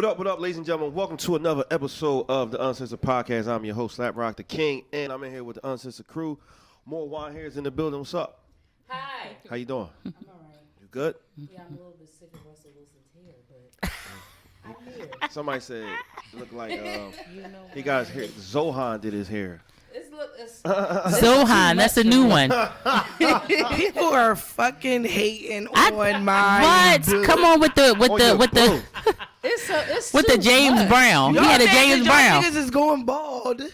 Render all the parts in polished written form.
What up, ladies and gentlemen? Welcome to another episode of the Uncensored Podcast. I'm your host, Slap Rock the King, and I'm in here with the Uncensored crew. More wine here is in the building. What's up? Hi. How you doing? I'm all right. You good? Yeah, I'm a little bit sick of Russell Wilson's hair, but I'm here. Somebody said it looked like You know he got his hair. Zohan did his hair. It's Zohan, that's a new one. People are fucking hating on my. What? Come on with the it's with the James much. Brown. He had a James Brown. Niggas is going bald. No,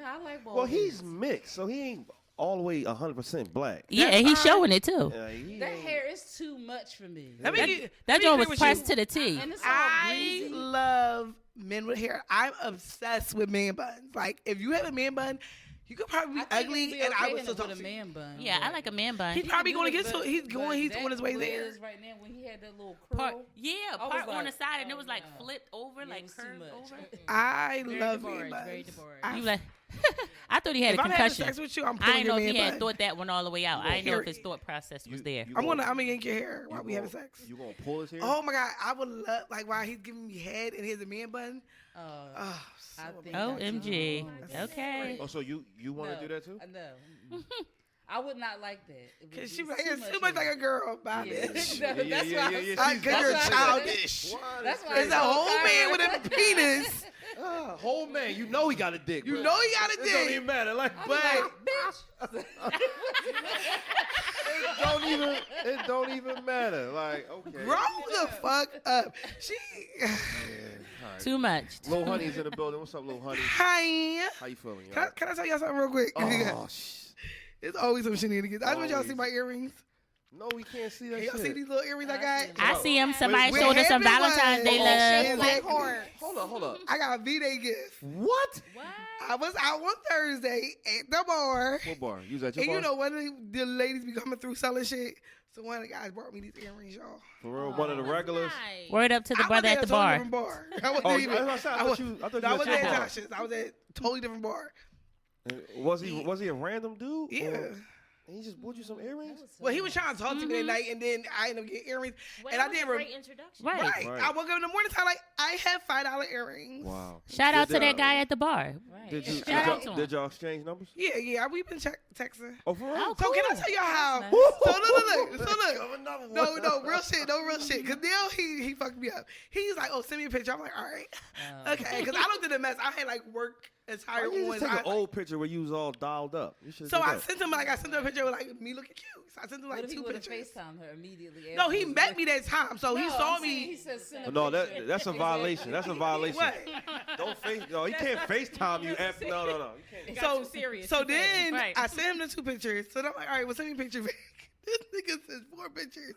I like bald Well, he's heads. mixed, so he ain't all the way 100% black. Yeah, and he's showing it too. He That ain't- hair is too much for me. That joint was pressed to the T. And it's all I greasy. love men with hair. I'm obsessed with man buns. Like, if you have a man bun, you could probably be I think ugly, it'd be and I okay would in still it talk with to a you. man bun. Yeah, I like a man bun. He's probably going to get but- to. He's but on his way that there. was right now when he had that little Part, curl. yeah, I was part on the like, side, and it oh, was like no. flipped over, Yeah, it like was too curved much. over. I Very love DeBarge, man buns. very DeBarge. I- You like? I thought he had if a I'm having concussion. sex with you, I'm I pulling didn't your know if man he had bun. thought that one all the way out. I didn't know if his thought process was there. I'm gonna yank your hair while we gonna- having sex. You gonna pull his hair? Oh my god, I would love while he's giving me head and he has a man bun. Oh, so I think OMG. that's Okay. Oh, so you want to do that too? No. I would not like that. It would Cause be she like, it's too much like a girl, my Yeah. bitch. That's why I yeah. said- Cause you're that's why I said- childish. That's why It's a whole man with a penis. Whole man, you know he got a dick. You bro. know he got a It don't dick. even matter. Like, I'm but like, bitch. it don't even matter. Like, okay. Grow the fuck up. She. Too much. Lil Honey's in the building. What's up, Lil Honey? Hi. How you feeling, Can y'all? I tell y'all something real quick? Oh, It's always some shenanigans. I just want y'all to see Always. my earrings. No, we can't see that Can y'all see shit. these little earrings I got? I see him. Somebody Wait, showed us some wait, Valentine's Day wait. love. Exactly. Hold up. I got a V-Day gift. What? What? I was out on Thursday at the bar. What bar? You was at your And bar? you know, one of the ladies be coming through selling shit. So one of the guys brought me these earrings, y'all. For real, one of the regulars. Word up to the I brother was at the a totally bar. different bar. I wasn't Oh, even. I thought you I was was at at your bar. Tasha's. I was at a totally different bar. Was he a random dude? Yeah. Or- and he just bought you some earrings? Well, he was trying to talk to me that night, and then I ended up getting earrings. Well, and I that was didn't. a great introduction. Right. Right. I woke up in the morning time like I have $5 earrings. Wow. Shout out Did to that y'all- guy at the bar. Right. Shout out to him. Did y'all exchange numbers? Yeah, we've been texting. Oh, for real? Oh, So can I cool. tell y'all how? Nice. So look. No, real shit. No real shit. Cause now he fucked me up. He's like, oh, send me a picture. I'm like, all right, okay. Cause I looked at the mess. I had like work entire Why you on. just take an old picture where you was all dialed up? You should So do I that. sent him I sent him a picture with like me looking cute. So I sent him What like if he 2 would have pictures. FaceTimed her immediately? No, he afterwards? met me that time. So he No, saw I'm saying me. He said, send a No, picture. that's a violation. That's a violation. What? Don't face. No, he can't FaceTime you after. No. You can't. Got too serious. So too fast. then Right. I sent him the 2 pictures. So then I'm like, all right, well, send me a picture back. This nigga says 4 pictures.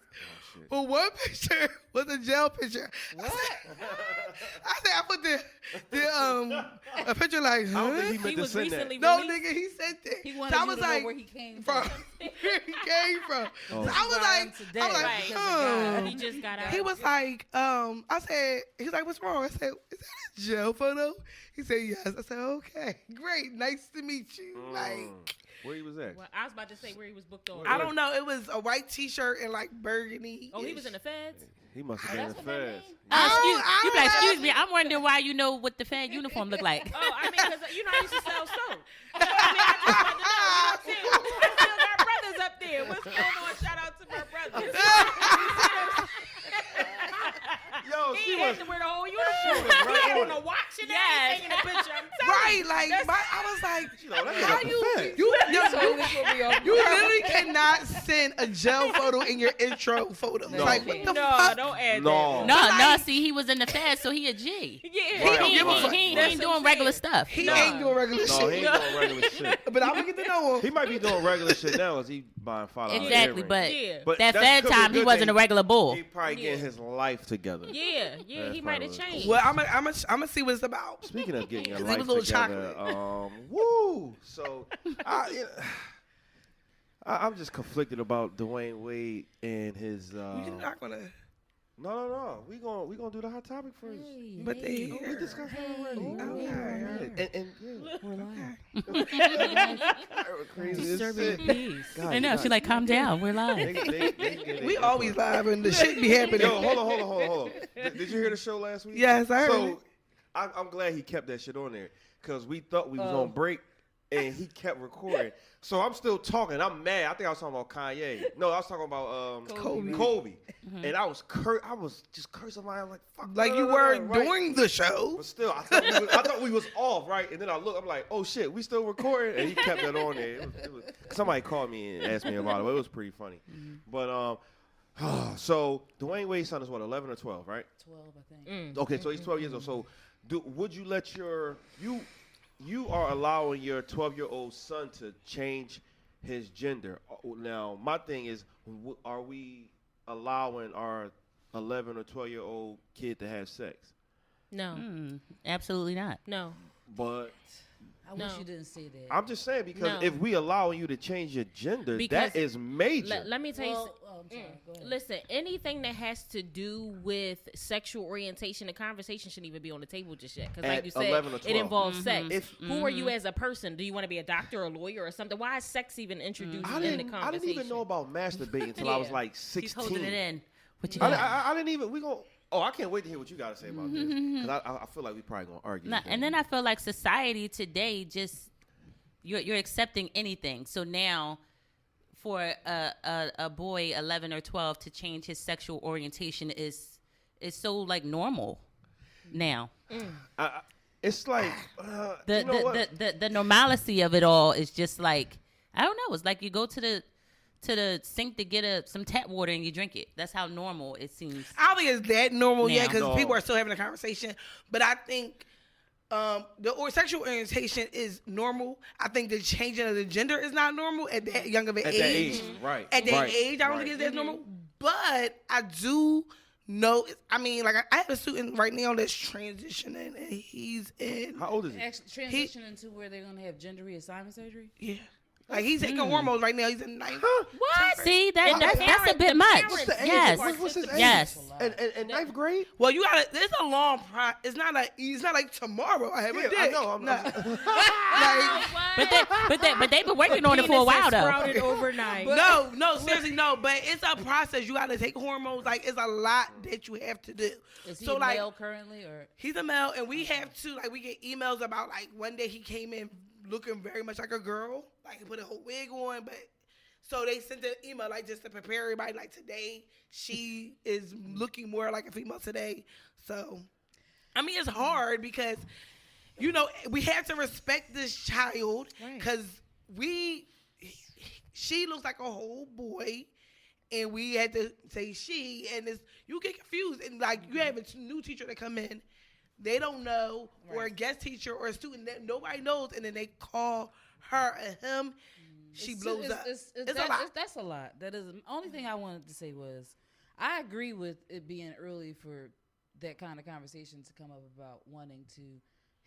shit. But one picture was a jail picture. What? I said I put a picture like, I don't huh? think he meant He to was send that. recently No, released. nigga, he said that. He wanted so I you was to know like, where he came from from. where he came from. Oh. So I was like, Today, I was like, right. huh. He just got out. He was like, I said, he was like, what's wrong? I said, is that a jail photo? He said, yes. I said, okay, great, nice to meet you. Like, Where he was at? Well, I was about to say where he was booked on. I don't know. It was a white T-shirt and like burgundy. Oh, he was in the feds. He must have been in the That's what that feds. mean? You be like, I- excuse me. I'm wondering why you know what the Fed uniform look like. Oh, I mean, because you know I used to sell soap. So, I mean, I just wanted to know. You know what I'm saying? We still got brothers up there. What's going on? Shout out to my brothers. Yo, He she had was. to wear the whole uniform. right He had on on a it. watch and Yes. everything in the picture. I'm telling Right, you. like I was like, That's how like you the feds. you literally cannot send a jail photo in your intro photo. No. Like what the No, fuck? don't add No. No, see, he was in the Fed, so he a G. that. Yeah. Right. don't give a fuck. He That's ain't what I'm doing regular saying. stuff. He No. ain't doing regular No, he shit. ain't doing regular shit. But I'm gonna get to know him. He might be doing regular shit now as he buying $5 Exactly, earrings. but Yeah. that that's Fed could be time, he good wasn't thing a regular bull. He probably getting his life together. Yeah, That's he might have probably- changed. Well, I'm gonna see what it's about. Speaking of getting your 'Cause he life was a little together, woo! So, I'm just conflicted about Dwayne Wade and his. You're not gonna. No. We gonna do the hot topic first. But they Oh, we discussed that already. Okay. And crazy as Disturbing shit. peace. I know. She's like, calm down. We're live. We always live and the shit be happening. Yo, hold on. Did you hear the show last week? Yes, I heard So it. I'm glad he kept that shit on there because we thought we was on break and he kept recording. So I'm still talking. I'm mad. I think I was talking about Kanye. No, I was talking about Kobe. And I was just cursing my ass like fuck. Like you were during the show. But still, I thought we was off, right? And then I look, I'm like, oh shit, we still recording? And he kept that on there. It was, somebody called me and asked me about it. But it was pretty funny. But so Dwayne Wade's son is what, 11 or 12, right? 12, I think. Okay, so he's 12 years old. So would you let you are allowing your 12-year-old son to change his gender. Now, my thing is, are we allowing our 11 or 12-year-old kid to have sex? No. Absolutely not. No. But I wish you didn't say that. I'm just saying because No. if we allow you to change your gender, Because that is major. Let me tell you. Well, I'm sorry. Go ahead. Listen, anything that has to do with sexual orientation, the conversation shouldn't even be on the table just yet. Because, like At you said, 11 or it 12. involves sex. Who are you Mm-hmm. as a person? Do you want to be a doctor or a lawyer or something? Why is sex even introduced I in the didn't conversation? even know about masturbating until I was Yeah. like 16. She's holding it in. What you I, got? I didn't even. We gonna. Oh, I can't wait to hear what you got to say about this because I feel like we probably gonna argue. Nah, today. and then I feel like society today just you're accepting anything. So now, for a boy 11 or 12 to change his sexual orientation is so like normal now. It's like The you know what? the normalcy of it all is just like I don't know. It's like you go to the sink to get some tap water and you drink it. That's how normal it seems. I don't think it's that normal yet Now. because No. people are still having a conversation. But I think sexual orientation is normal. I think the changing of the gender is not normal at that young of an At age. that age, right? At that right, age, I don't think it's that normal. But I do know. I mean, like I have a student right now that's transitioning, and he's in. How old is he? Actually, transitioning to where they're going to have gender reassignment surgery? Yeah. Like he's taking hormones right now. He's in ninth. What? See that's the a parent- bit the much. parents- What's the age? Yes. What's his age? Yes. In ninth grade? Well, you gotta. There's a long. It's not like tomorrow. I have a Yeah, dick. I know. I'm Like, But they've been working on it for a while though. Sprouted overnight. no, seriously, no. But it's a process. You got to take hormones. Like it's a lot that you have to do. Is he So, like, male currently? Or he's a male, and we have to we get emails about like one day he came in looking very much like a girl, like he put a whole wig on, but so they sent an email like just to prepare everybody. Like today she is looking more like a female today. So I mean it's hard because we have to respect this child because she looks like a whole boy. And we had to say she, and you get confused. And like you have a new teacher that come in, they don't know, or a guest teacher or a student that nobody knows, and then they call her or him. She blows up. It's a lot. That's a lot. That is the only thing I wanted to say was I agree with it being early for that kind of conversation to come up about wanting to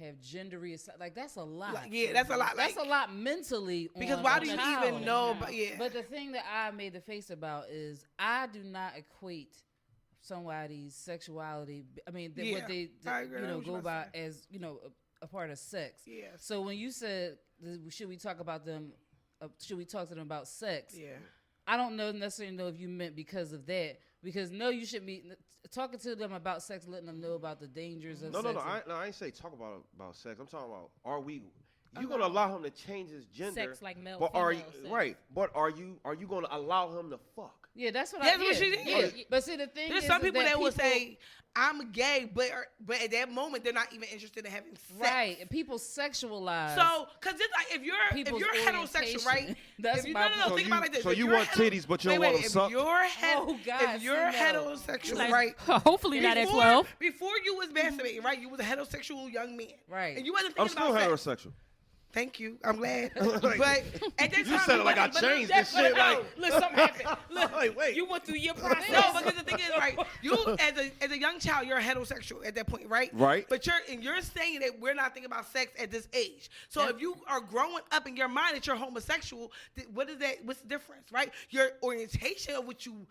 have gender reassignment. Like that's a lot. Yeah, that's a lot. That's Like, a lot mentally. because on why a do you child. even know? But yeah, But the thing that I made the face about is I do not equate somebody's sexuality. I mean, what they I agree. I know what go you're by about to as a part of sex. Yeah. So when you said should we talk about them? Should we talk to them about sex? yeah. I don't necessarily know if you meant because of that. Because no, you should be talking to them about sex, letting them know about the dangers of No, sex. I ain't say talk about sex. I'm talking about are we? You gonna allow him to change his gender? Sex like male, but are you female sex. right? But are you gonna allow him to fuck? Yeah, that's what That's I what yeah, she did. Yeah. But see, the thing There's is some people that will people- say I'm gay, but at that moment they're not even interested in having sex. right, and people sexualize. So, because it's like if you're People's heterosexual, right? orientation. That's if you, my no, point. think about it like this. So If you you're want titties, but you don't wait, want them if sucked? you're Oh, God, if you're no. heterosexual, Like, right? Hopefully not at 12. Before you was masturbating, right? You was a heterosexual young man, Right. And you wasn't I'm thinking still about sex. heterosexual. Thank you. I'm glad. Like, but at that time, You said it like I but changed that's this shit. what- no, Like, look, something happened. Look, like, wait. You went through your process. no, because the thing is, right? You as a young child, you're heterosexual at that point, right? Right. But you're saying that we're not thinking about sex at this age. So if you are growing up in your mind that you're homosexual, what is that? What's the difference, right? Your orientation of what you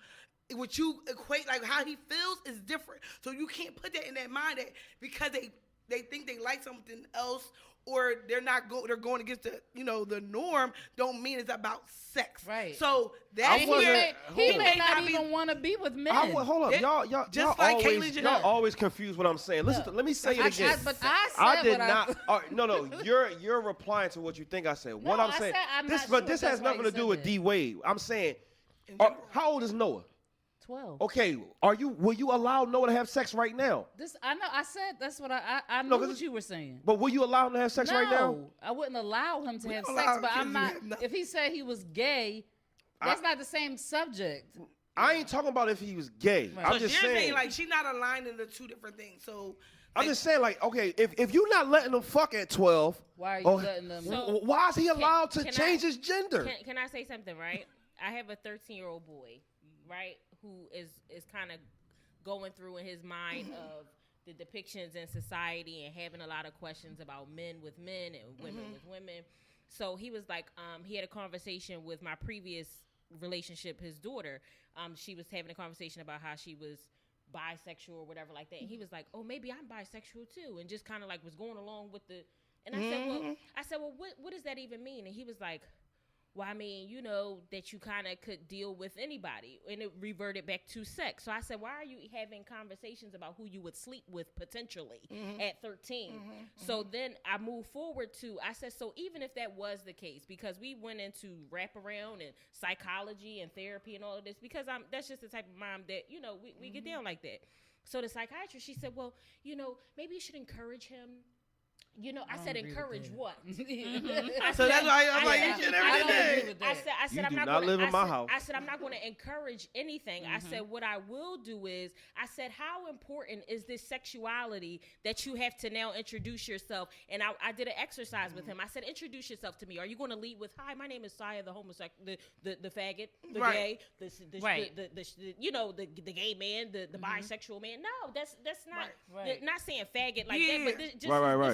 what you equate, like how he feels is different. So you can't put that in that mind that because they think they like something else or they're going against the the norm, don't mean it's about sex. Right. So that he may not even want to be with men. Hold up, y'all just like always, Caitlyn Jenner. y'all always confuse what I'm saying. Listen, let me say it again. But I said did what not. No, you're replying to what you think I said. What I'm saying, this has nothing to do with D Wade. I'm saying, how old is Noah? 12. Okay, will you allow Noah to have sex right now? I know. I said that's what I know what you were saying. But will you allow him to have sex right now? No, I wouldn't allow him to have don't sex. allow But I'm kids to not. have nothing. If he said he was gay, that's not the same subject. I ain't talking about if he was gay. Right. I'm So just you're saying. like she's not aligning the two different things. So I'm just saying, like, okay, if you're not letting them fuck at 12, Why are you letting them? why is he allowed to can change I- his gender? Can I say something, right? I have a 13-year-old boy, right, who is kind of going through in his mind of the depictions in society and having a lot of questions about men with men and women with women. So he was like, he had a conversation with my previous relationship, his daughter. She was having a conversation about how she was bisexual or whatever like that. And he was like, oh, maybe I'm bisexual too. And just kind of like was going along with the, and I said, well, what does that even mean? And he was like, well, I mean, that you kind of could deal with anybody. And it reverted back to sex. So I said, why are you having conversations about who you would sleep with potentially at 13? So then I moved forward I said, so even if that was the case, because we went into wraparound and psychology and therapy and all of this, because that's just the type of mom that, we get down like that. So the psychiatrist, she said, well, maybe you should encourage him. I said encourage what? so that's why I'm like, you should never do that. I said, You I'm do not not gonna, live in I my said, house. I said, I'm not going to encourage anything. I said, what I will do is, I said, how important is this sexuality that you have to now introduce yourself? And I did an exercise with him. I said, introduce yourself to me. Are you going to lead with, hi, my name is Saya, the homosexual, the faggot, the gay, the gay man, the bisexual man? No, that's not, not saying faggot like that, but this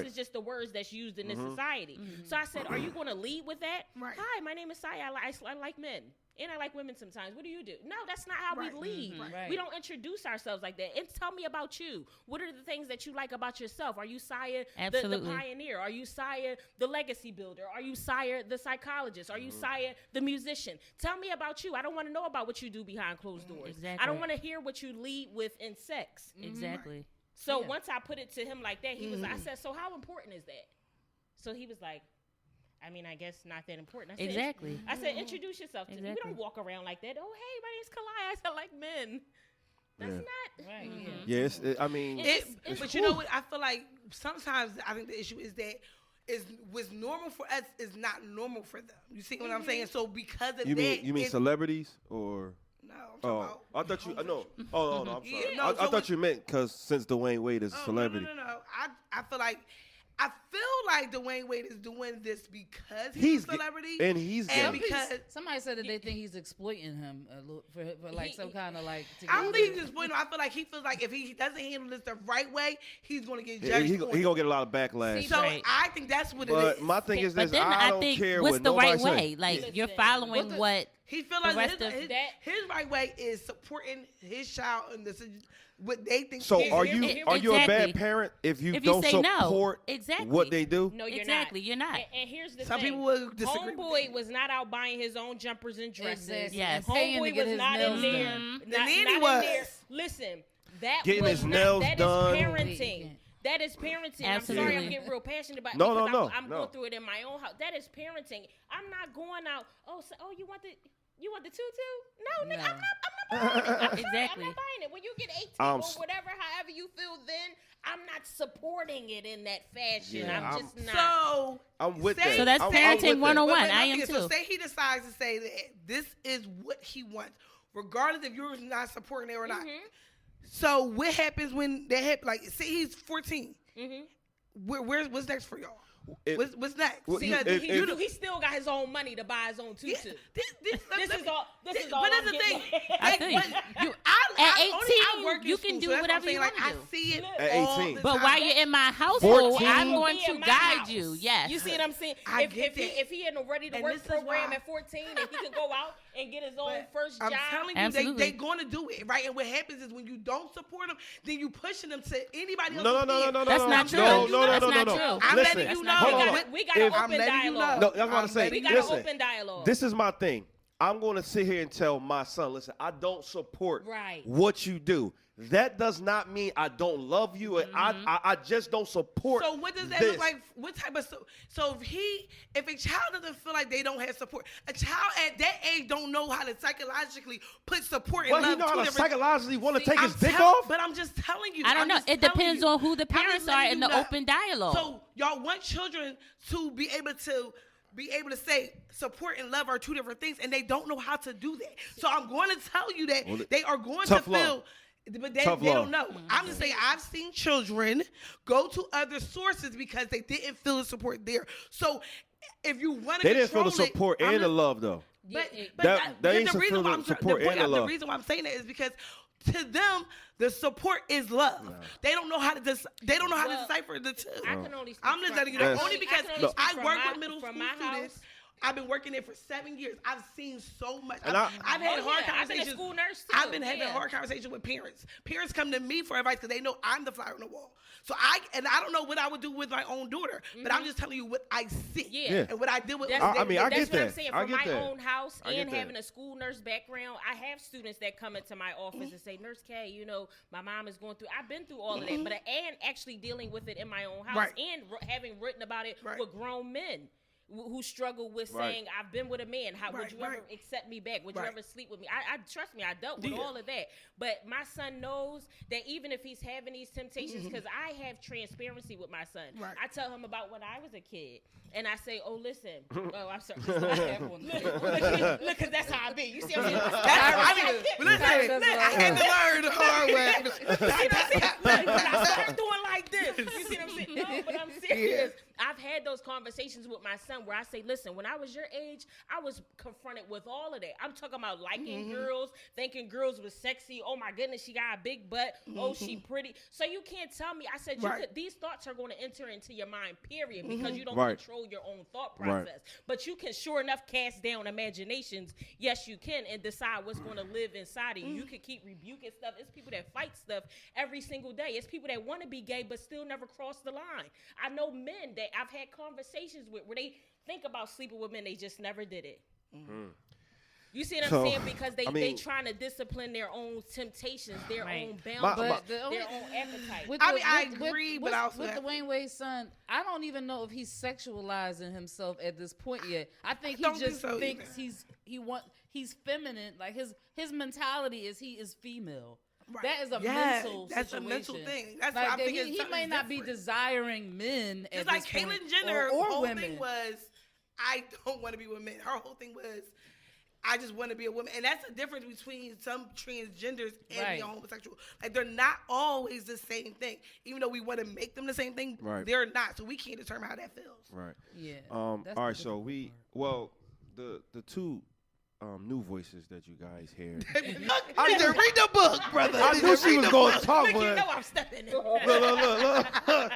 is just the words that's used in this society. So I said, are you going to lead with that? Right. Hi, my name is Saya. I like men. And I like women sometimes. What do you do? No, that's not how we lead. Right. We don't introduce ourselves like that. And tell me about you. What are the things that you like about yourself? Are you Saya, the pioneer? Are you Saya, the legacy builder? Are you Saya, the psychologist? Are you Saya, the musician? Tell me about you. I don't want to know about what you do behind closed doors. Exactly. I don't want to hear what you lead with in sex. Exactly. So once I put it to him like that, I said, so how important is that? So he was like, I mean, I guess not that important. I said, Exactly. I said, introduce yourself to me. We Exactly. don't walk around like that. Oh, hey, my name's Kalai. I said, like men. That's not. Right. Yes, I mean, But you know what? I feel like sometimes I think the issue is that what's normal for us is not normal for them. You see what I'm saying? So because of you mean celebrities or? No, I'm talking about. I thought you. No. Oh no, I'm sorry. Yeah, no, I thought you meant because since Dwayne Wade is a celebrity. No. I feel like Dwayne Wade is doing this because he's a celebrity, and he's gay. because Somebody said that they think he's exploiting him a little, for like some kind of like. I don't think he's exploiting him. I feel like he feels like if he doesn't handle this the right way, he's going to get judged. He for gonna get a lot of backlash. So Right. I think that's what it But is. my thing is But this: then I don't think, care what's what the right nobody way? say. Like, you're Listen, following what He feel the like rest of his right way is supporting his child and what they think. So is are his- you a Exactly. bad parent if you If you don't say no. support Exactly. what they do? No, you're exactly. not. You're not. And here's the Some thing. people will disagree. Homeboy was not out buying his own jumpers and dresses. Exactly. Yes. Paying to Homeboy get was his not nails in there. done. The nanny not was. in there. Listen, that Getting was his not, nails that done. is parenting. That is parenting. I'm sorry, Absolutely. I'm getting real passionate about it No, because no, I'm no. going through it in my own house. That is parenting. I'm not going out. Oh, you want the tutu? No, nigga, No. I'm not buying it. I'm sorry, Exactly. I'm not buying it. When you get 18 I'm or s- whatever, however you feel, then I'm not supporting it in that fashion. Yeah, I'm I'm- just not. So I'm with say- that. So that's I'm parenting with that. 101. But I my am thing is, So too. say he decides to say that this is what he wants, regardless if you're not supporting it or not. So what happens when that happens? Like, say he's 14. Mm-hmm. What's next for y'all? What's next? Well, Because He still got his own money to buy his own tutu. This is all. But I'm that's the thing. getting at. I think at 18 you can do whatever you want to I do. see it At all 18. the But time. while you're in my household, 14. I'm going Be to in my guide house. you. Yes. You see what I'm saying? I If get that. if he in a ready to And work this is program why- at 14, and he can go out and get his own But first I'm job. telling you, Absolutely. they going to do it, right? And what happens is when you don't support them, then you pushing them to anybody else. No. That's not true. No. That's not true. I'm Listen, letting you know. Hold on. We got If- an I'm open letting you dialogue. know. No, that's what I'm saying. We got Listen, an open dialogue. this is my thing. I'm going to sit here and tell my son, listen, I don't support Right. what you do. That does not mean I don't love you. And I just don't support. So what does that this. look like? What type of so if a child doesn't feel like they don't have support, a child at that age don't know how to psychologically put support and Well, he love. know how two to different- psychologically want to See, take I'm his dick tell- off. But I'm just telling you. I don't I'm know. just It telling depends you. on who the I'm just parents are letting in you the know. open dialogue. So y'all want children to be able to say support and love are two different things, and they don't know how to do that. So I'm going to tell you that Well, they are going to tough love. feel. But they Tough don't love. know. I'm just saying I've seen children go to other sources because they didn't feel the support there. So if you want to They didn't feel the control it, support I'm and the just- love though. But, Yeah, but That- that, they but ain't the reason feel why the I'm support the, and the the love. reason why I'm saying that is because to them the support is love. They don't know how to they don't know how to Well, decipher the two. I can only. I'm just letting you know Yes. only because I can only I speak from work my- with middle from school my students. house. I've been working there for 7 years. I've seen so much. And I've I- had Oh, hard yeah. I've been a conversations. school nurse, too. I've been having Yeah. hard conversations with parents. Parents come to me for advice because they know I'm the fly on the wall. So I don't know what I would do with my own daughter, but I'm just telling you what I see. Yeah. And what I deal with. That's, I mean, I that's get what I'm that. saying. I From get my that. own house I get and that. having a school nurse background, I have students that come into my office and say, Nurse K, you know, my mom is going through. I've been through all of that, but and actually dealing with it in my own house Right. and having written about it Right. with grown men. Who struggle with Right. saying I've been with a man? How would you ever right. accept me back? Would Right. you ever sleep with me? I trust me. I dealt with Yeah. all of that. But my son knows that even if he's having these temptations, because I have transparency with my son. Right. I tell him about when I was a kid, and I say, "Oh, listen. Oh, I'm sorry. Look, because that's how I be. You see what I'm saying? Listen, I had to learn the hard way. When I start doing like this, you see what I'm saying? No, but I'm serious. I've had those conversations with my son where I say, listen, when I was your age, I was confronted with all of that. I'm talking about liking girls, thinking girls was sexy. Oh my goodness, she got a big butt. Oh, she pretty. So you can't tell me. I said, these thoughts are going to enter into your mind, period, because you don't Right. control your own thought Right. process. But you can sure enough cast down imaginations. Yes, you can, and decide what's going to live inside of you. You can keep rebuking stuff. It's people that fight stuff every single day. It's people that want to be gay but still never cross the line. I know men that I've had conversations with where they think about sleeping with men, they just never did it. You see what So, I'm saying? Because they I mean- trying to discipline their own temptations, their Right. own boundaries, But the only, their own appetite. I agree, but I also with have- Dwayne Wade's son, I don't even know if he's sexualizing himself at this point yet. I think he don't think just so thinks either. he's feminine. Like his mentality is he is female. Right. That is a Yes, mental that's a situation. mental thing. That's like why I'm that thinking he something's may not be different. desiring men It's at like this point, Caitlyn Jenner, or whole women. thing was, I don't want to be with men. Her whole thing was, I just want to be a woman. And that's the difference between some transgenders and Right. being homosexual. Like, they're not always the same thing. Even though we want to make them the same thing, Right. they're not. So we can't determine how that feels. Right. Yeah. All that's right. the So difficult we part. the two new voices that you guys hear. I need to read the book, brother. I knew she was going to talk, Look, you but know I'm stepping in. look.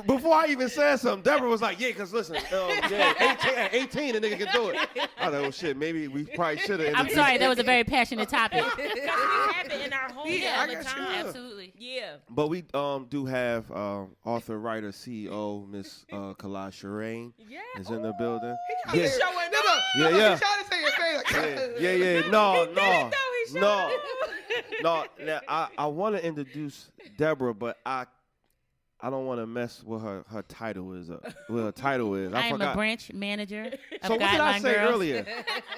Before I even said something, Deborah was like, "Yeah, because listen, 18, a nigga can do it." I thought, oh shit, maybe we probably should have. I'm sorry, that was a very passionate topic. Because we have it in our home Yeah, all I the got you. time. Absolutely. Yeah. But we do have author, writer, CEO, Miss Kala Shireen Yeah. is in the building. He's Yeah. showing Yeah, up. yeah. He's trying to say your face. Yeah. No. He No. Now I want to introduce Deborah, but I don't want to mess with her title is. What her title is. I am forgot. a branch manager of So what did I Guideline say Girls. earlier?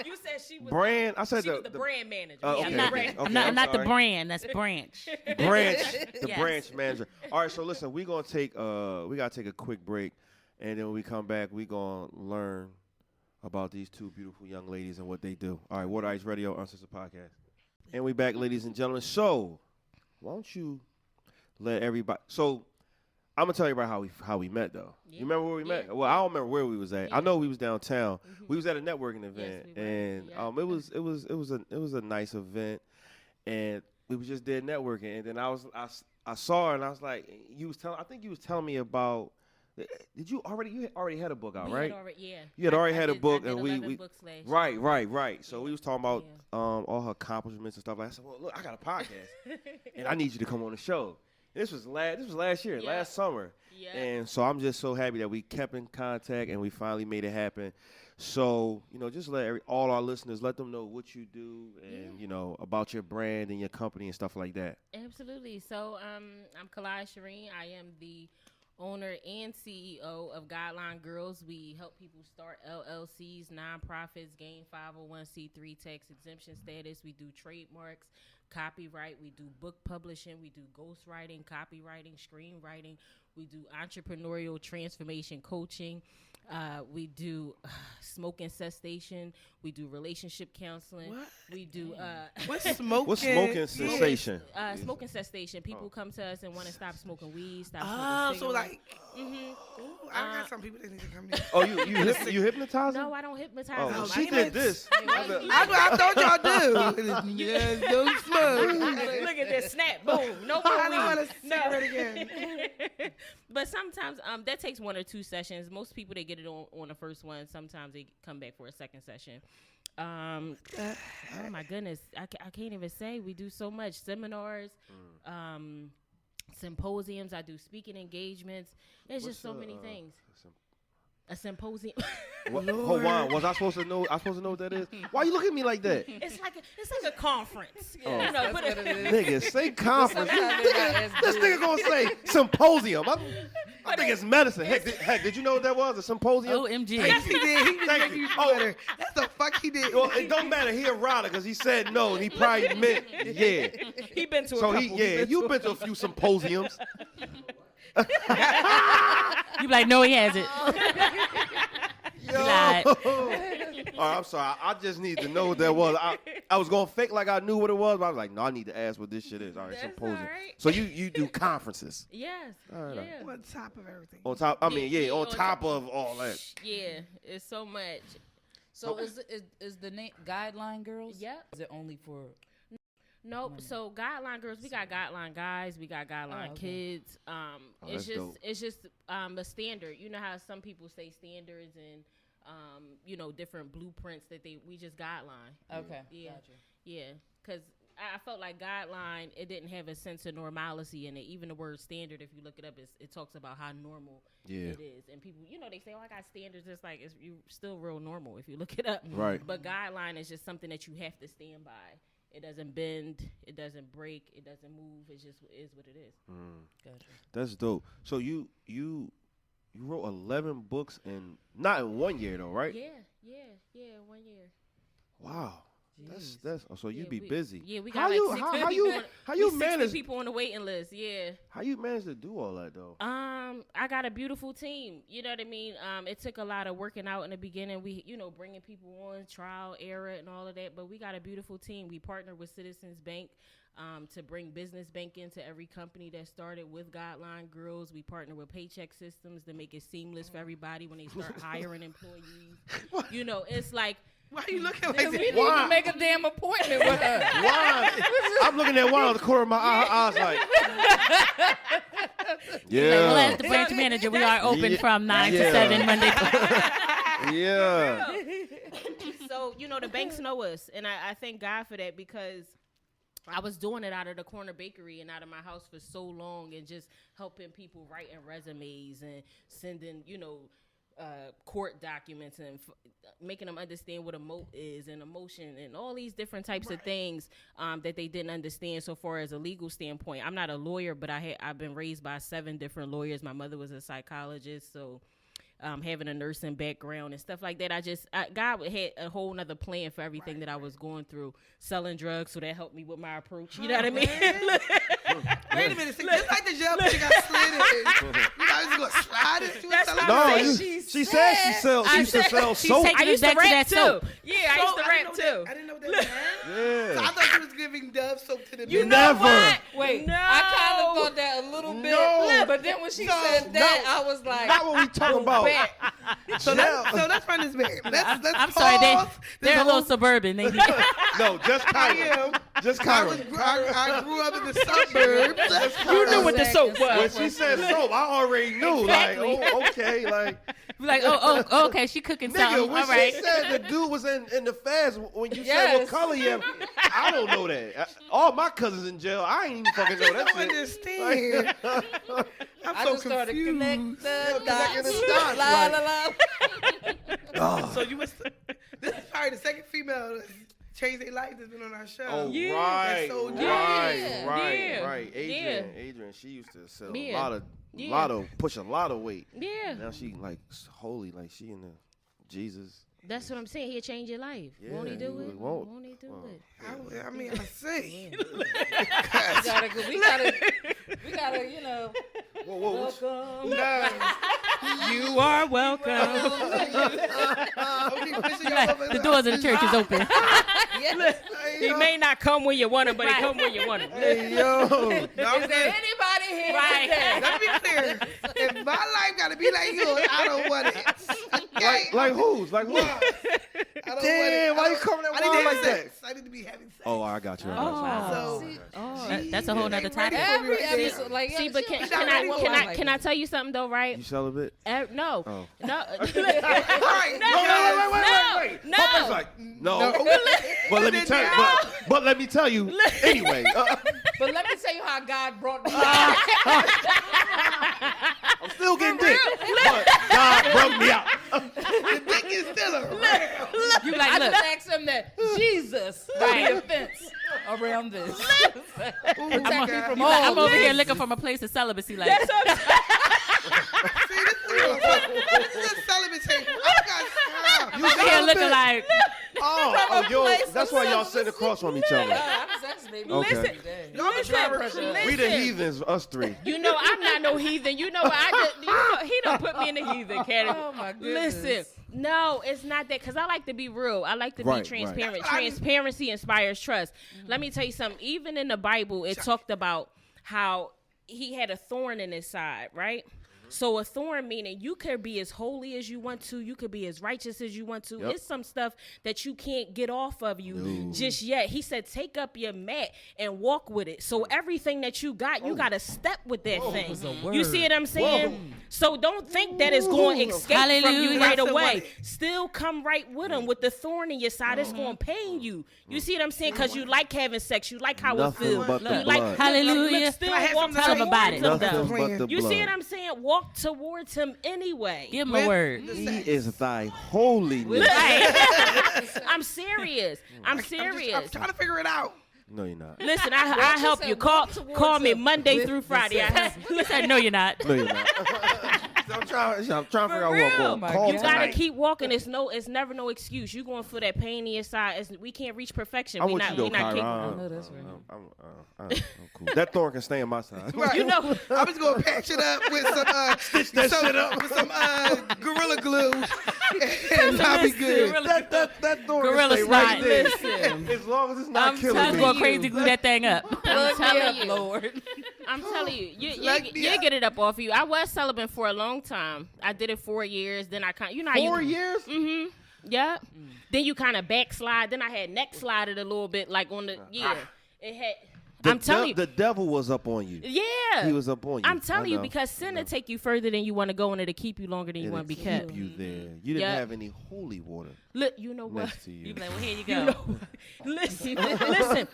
You said she was Brand. I said she was the brand manager. Oh, Yeah, okay, I'm not, okay, I'm not the sorry. brand. That's branch. branch, the Yes. branch manager. All right, so listen, we gotta take a quick break, and then when we come back, we gonna learn about these two beautiful young ladies and what they do. All right, Water Ice Radio, Uncensored Podcast, and we back, ladies and gentlemen. So, why don't you let everybody? So, I'm gonna tell you about how we met though. Yeah. You remember where we met? Well, I don't remember where we was at. I Yeah. know we was downtown. We was at a networking event, we were. and Yeah. it was a nice event, and we was just there networking. And then I saw her, and I was like, I think you was telling me about. Did you already had a book out, right? You had already had a book, I did and we 11 books last year. right. So we was talking about all her accomplishments and stuff like that. I said, well, look, I got a podcast, and I need you to come on the show. This was last year, Yeah. last summer. Yeah. And so I'm just so happy that we kept in contact and we finally made it happen. So, just let all our listeners, let them know what you do and, about your brand and your company and stuff like that. Absolutely. So I'm Kalai Shireen. I am the owner and CEO of Guideline Girls. We help people start LLCs, nonprofits, gain 501c3 tax exemption status. We do trademarks, copyright. We do book publishing. We do ghostwriting, copywriting, screenwriting. We do entrepreneurial transformation coaching. We do smoking cessation. We do relationship counseling. What? We do What's smoking? What's smoking cessation? smoking cessation. People come to us and want to stop smoking weed, stop Oh, smoking so cigarettes. ooh, I got some people that need to come here. Oh, you hypnotize them? No, I don't hypnotize. Oh, them. well, she did this. I thought y'all do. Yes, don't smoke. Look at this snap, boom, no I don't more want weed. to cigarette again. But sometimes that takes 1 or 2 sessions. Most people, they get it on the first one. Sometimes they come back for a second session. Oh my goodness, I can't even say. We do so much seminars, symposiums. I do speaking engagements. There's just so many things. A symposium. Hold on. Was I supposed to know? I supposed to know what that is? Why you looking at me like that? It's like a conference. Oh. You know, but Nigga, say conference. Sometimes they're not as This nigga gonna say symposium. I think it's medicine. Heck, did you know what that was? A symposium? OMG. Yes, he did. He just Thank make you. you Oh. better. That's the fuck he did. Well, it don't matter. He a rider because he said no, and he probably meant yeah. he been to a So couple. you've been to a few symposiums. You be like, no, he hasn't. Yo. lied. All right, I'm sorry. I just need to know what that was. I was gonna fake like I knew what it was, but I was like, no, I need to ask what this shit is. All right, That's symposium. all right. So you do conferences Yes. All right. Yeah. On top of everything. on top. I mean, Yeah, on on top top. of all that. Yeah. It's so much. So is the name Guideline Girls? Yep. Is it only for? Nope. So Guideline Girls, we got Guideline Guys, we got Guideline okay. Kids. that's dope. It's just a standard. You know how some people say standards and different blueprints that we just guideline. Okay. Yeah. Gotcha. Yeah, because I felt like guideline, it didn't have a sense of normalcy in it. Even the word standard, if you look it up, it talks about how normal Yeah. it is. And people, they say, oh, I got standards. It's like, you're still real normal if you look it up. Right. But guideline is just something that you have to stand by. It doesn't bend. It doesn't break. It doesn't move. It just is what it is. Gotcha. That's dope. So you wrote 11 books in not in 1 year though, right? Yeah, 1 year. Wow. Jeez. That's so you Yeah, be busy. Yeah, we How got you like 60 how people. you how you 60 manage people on the waiting list. Yeah. how you manage to do all that though? I got a beautiful team. You know what I mean? It took a lot of working out in the beginning. We, bringing people on, trial, error, and all of that. But we got a beautiful team. We partner with Citizens Bank to bring business banking to every company that started with Guideline Girls. We partner with Paycheck Systems to make it seamless for everybody when they start hiring employees. It's like, Why are you looking like We that? need Why? to make a damn appointment with her. Why? I'm looking at one on the corner of my eye. I was like, Well, as yeah, the branch manager, we are open Yeah. from 9 to Yeah. 7 Monday. yeah. so the banks know us, and I thank God for that, because I was doing it out of the corner bakery and out of my house for so long, and just helping people writing resumes and sending court documents and making them understand what a moat is and emotion and all these different types of things that they didn't understand so far as a legal standpoint. I'm not a lawyer, but I've been raised by 7 different lawyers. My mother was a psychologist, so having a nursing background and stuff like that, God had a whole nother plan for everything that I was going through. Selling drugs, so that helped me with my approach. You know what I mean? Wait a minute. Just like the jail, but you got slid in. You guys going to slide it? You That's was telling No, me? she said she used to sell she's soap. taking I us used to back to rap that too. soap. Yeah, I used to rap too. I didn't know that was Yeah. I thought you was giving Dove soap to the You men. know Never. what? Wait, no. I kind of thought that a little bit, No. but then when she No, said that, no. I was like, Not what we talking about. So let's run this back. Let's I'm pause. sorry, this they're a whole- little suburban. They need No, just I Kyra. am. Just I, was, Kyra. I grew up in the suburbs. You knew what the soap When was. she said soap, I already knew. Exactly. Like, oh, okay, like. be like, oh, okay, she cooking Nigga, something. when All right. she said the dude was in the fast, when you said Yes. what color he had, I don't know that. All my cousins in jail, I ain't even fucking know I that don't shit. understand. I'm I so just started confused. connect the connecting dots. the dots, La, like- la, la. So you was this is probably the second female that's changed their life that's been on our show. Oh, Yeah. right, That's so right, Yeah. right, Yeah. right. Adrian, she used to sell Yeah. push a lot of weight. Yeah, Now she like holy, like she in the Jesus. that's what I'm saying. He'll change your life. Won't he Yeah, do he it? won't. Won't he do Well, it? I mean, I see. We gotta, you know, Whoa. welcome. No. You are welcome. I'll keep pushing you over The doors of the church is open. Yes. He may not come when you want him, but he come when you want him. Hey yo, No, Is there anybody here Right. today? let me be clear. If my life gotta be like yours, I don't want it. Okay? like who's? Like who? I don't Damn, want it. why you coming I at need wild to have like that? sex. I need to be having sex. Oh, I got you. I got you. Oh. So, See, That's a whole nother topic. every Yeah. episode, like, See, yeah, but she can, don't can, got I, no can, I, like can I tell you something though, right? You celibate? No. Oh. No. right. Wait. No. Papa's like, no. But let me tell you. But let me tell you. Anyway. But let me tell you how God brought me out. I'm still getting dick. But God broke me out. The dick is still around. You I like, look, just asked him that Jesus Right. the offense around this. Ooh, Protect me God. from you like, all I'm over this. here looking from a place of celibacy. Like, That's what I'm See, this is a celibate table. I got time. You over here celibate? looking like, Oh, yo, place that's of why y'all celibacy. sit across from each other. I'm sex baby. Okay. Listen. Y'all been trying to recruit. We the heathens, us three. You know I'm not no heathen. You know I just, you know, he don't put me in the heathen category. Oh my goodness. Listen, no, it's not that because I like to be real. I like to Right, be transparent. right. Transparency inspires trust. Let me tell you something. Even in the Bible, it talked about how he had a thorn in his side, right? So a thorn meaning you could be as holy as you want to, you could be as righteous as you want to. Yep. It's some stuff that you can't get off of you just yet. He said, take up your mat and walk with it. So everything that you got, you got to step with that thing. You see what I'm saying? So don't think that it's going to escape from Hallelujah. you right That's the away. way. Still come right with him with the thorn in your side. It's going to pain you. You see what I'm saying? Because you like having sex. You like how Nothing it feels. but the You like blood. hallelujah. Still I have walk something to Tell him about it. towards him, Nothing though. but the You blood. see what I'm saying? Walk towards him anyway. Give him a word. He is thy holiness. Right. I'm serious. I'm I'm serious. trying to figure it out. No, you're not. Listen, I help said you. walk towards Call me him Monday with through the Friday. He said, no, you're not. No, you're not. So I'm trying to figure out who I'm real? going Oh to my call God. You gotta tonight. keep walking. It's never no excuse. You going for that pain in your side. We can't reach perfection. I We want not you to we know, not Kyra. capable. I know that's right. I'm cool. That thorn can stay on my side. Right. You know, I'm just gonna patch it up with some stitch that shit up with some gorilla glue, and I'll be good. that thorn Gorilla can stay right snot. there. Listen. As long as it's not I'm killing Let's me. go you. crazy glue that thing up. I'm Plug me telling up, you. Lord. I'm telling you, Like me you up. get it up off you. I was celibate for a long time. I did it 4 years. Then I kind, you know, how 4 you, years? Mm-hmm. Yeah. Then you kind of backslide. Then I had neck slided a little bit, like on the It had. I'm telling you, The devil was up on you. yeah. He was up on you. I'm telling I you know. because sin will take you further than you want to go, and it'll keep you longer than you It'll want to be keep kept. you there. You didn't Yeah. have any holy water Look, you know what? next to you. You be like, well, here you You go. know, listen.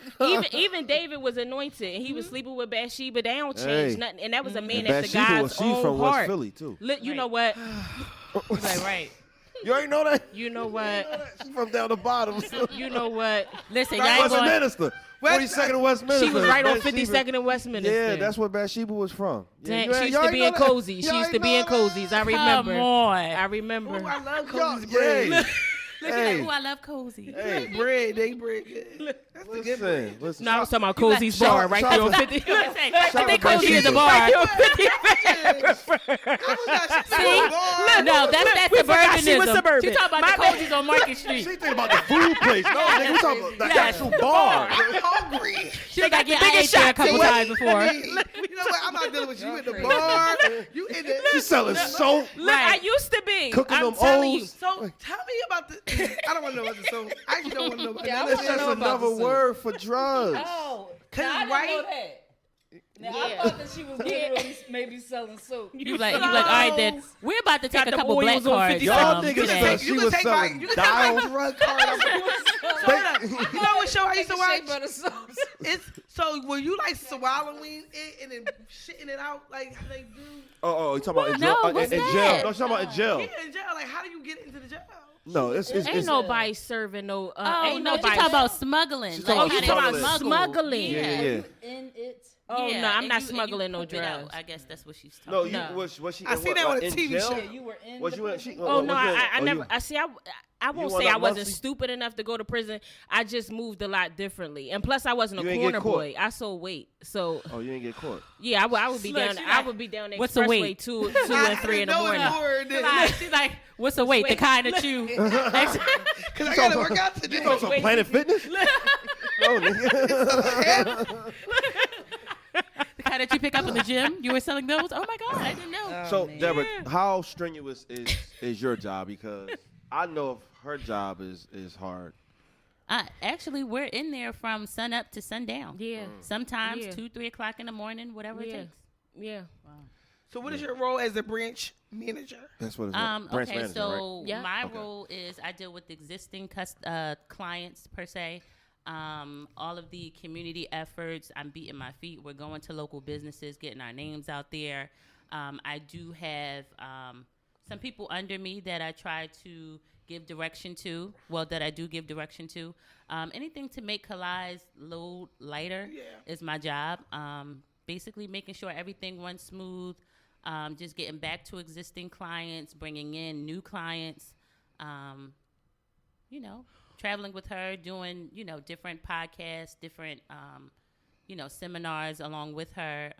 Even David was anointed, and he was sleeping with Bathsheba. They don't change Hey. nothing, and that was a man And after Bathsheba was God's she own from heart. West Philly too. Look, you Right. know what? You like, right. You ain't know that? You know what? She's from down the bottom. You know what? Listen, y'all ain't going. Westminster. 42nd and Westminster. She was right on Bathsheba- 52nd and Westminster. Yeah, that's where Bathsheba was from. Yeah, Dang, you she ain't- used y'all to ain't be know in that? cozies. She Y'all used to ain't be in know that? cozies. I Come remember. on. I remember. Ooh, I love Y'all- Cody's braid. yeah. Look at that. Ooh, I love cozy. Hey, They bread good. That's the good bread. listen. No, I was talking about Cozy's Shout- bar right shout there out on to- 50. I think out to cozy is the Marquise. bar. I was not See? No, that's forgot she was suburbanism. suburban. She talking about the cozies on Market Street. She think about the food place. No, nigga, we talking about the Yes. actual bar. I'm hungry. She got the I biggest ate there a shots couple in times before. You know what? I'm not dealing with you in the bar. You in the. She selling soap. Look, Right. I used to be. Cooking I'm them telling you. O's. So tell me about the. I don't want to know about the soap. I actually don't want to know about Yeah, I that. That's wanna just know about another the soup. word for drugs. Oh, Cause now, I didn't right- know that. Now, I Yeah. thought that she was literally maybe selling soap. You like, all right, then we're about to take Got a the couple oils black on cards. 50 Y'all today. niggas thought she was selling you can take my dial. drug card. You know what show I used to Shea watch? butter soaps. It's so were you like swallowing it and then shitting it out like how they do? Oh, you talking about in No, jail? what's in that? jail? No, she talking about in jail. Yeah, in jail. Like how do you get into the jail? No, it's Ain't nobody serving no. Oh, ain't no, you nobody. talking about smuggling. She's Like, talking how about they smuggling. smuggle. Smuggling. Yeah. In it. Oh Yeah, no, I'm and not you smuggling no poop it out. drugs. I guess that's what she's talking No, about. you No. was she? I in seen what, that on a in TV jail? show. Yeah, you were in. Was the you in? prison? Oh no, I you- never. I see. I won't went say I up wasn't monthly? stupid enough to go to prison. I just moved a lot differently, and plus I wasn't You a ain't get corner caught. boy. I sold weight, so Oh, you didn't get caught. yeah, I would be Look, down. she I like, would be down the what's the expressway weight? 2 and 3 in the morning. She's like, what's the weight? The kind that you. Cause I gotta work out today. You know some Planet Fitness? No, nigga. The kind that you pick up in the gym. You were selling those? Oh my God, I didn't know. So, man. Deborah, how strenuous is your job? Because I know her job is hard. Actually, we're in there from sun up to sundown. Yeah, Sometimes Yeah. 2, 3 o'clock in the morning, whatever it yeah, takes. yeah. So what is your role as a branch manager? That's what it's branch Okay, manager, so right? Yeah. my Okay. role is I deal with existing clients per se. All of the community efforts, I'm beating my feet. We're going to local businesses, getting our names out there. I do have some people under me that I try to give direction to. Well, that I do give direction to. Anything to make Kalai's load lighter is my job. Basically making sure everything runs smooth. Just getting back to existing clients, bringing in new clients, traveling with her, doing, different podcasts, different, seminars along with her.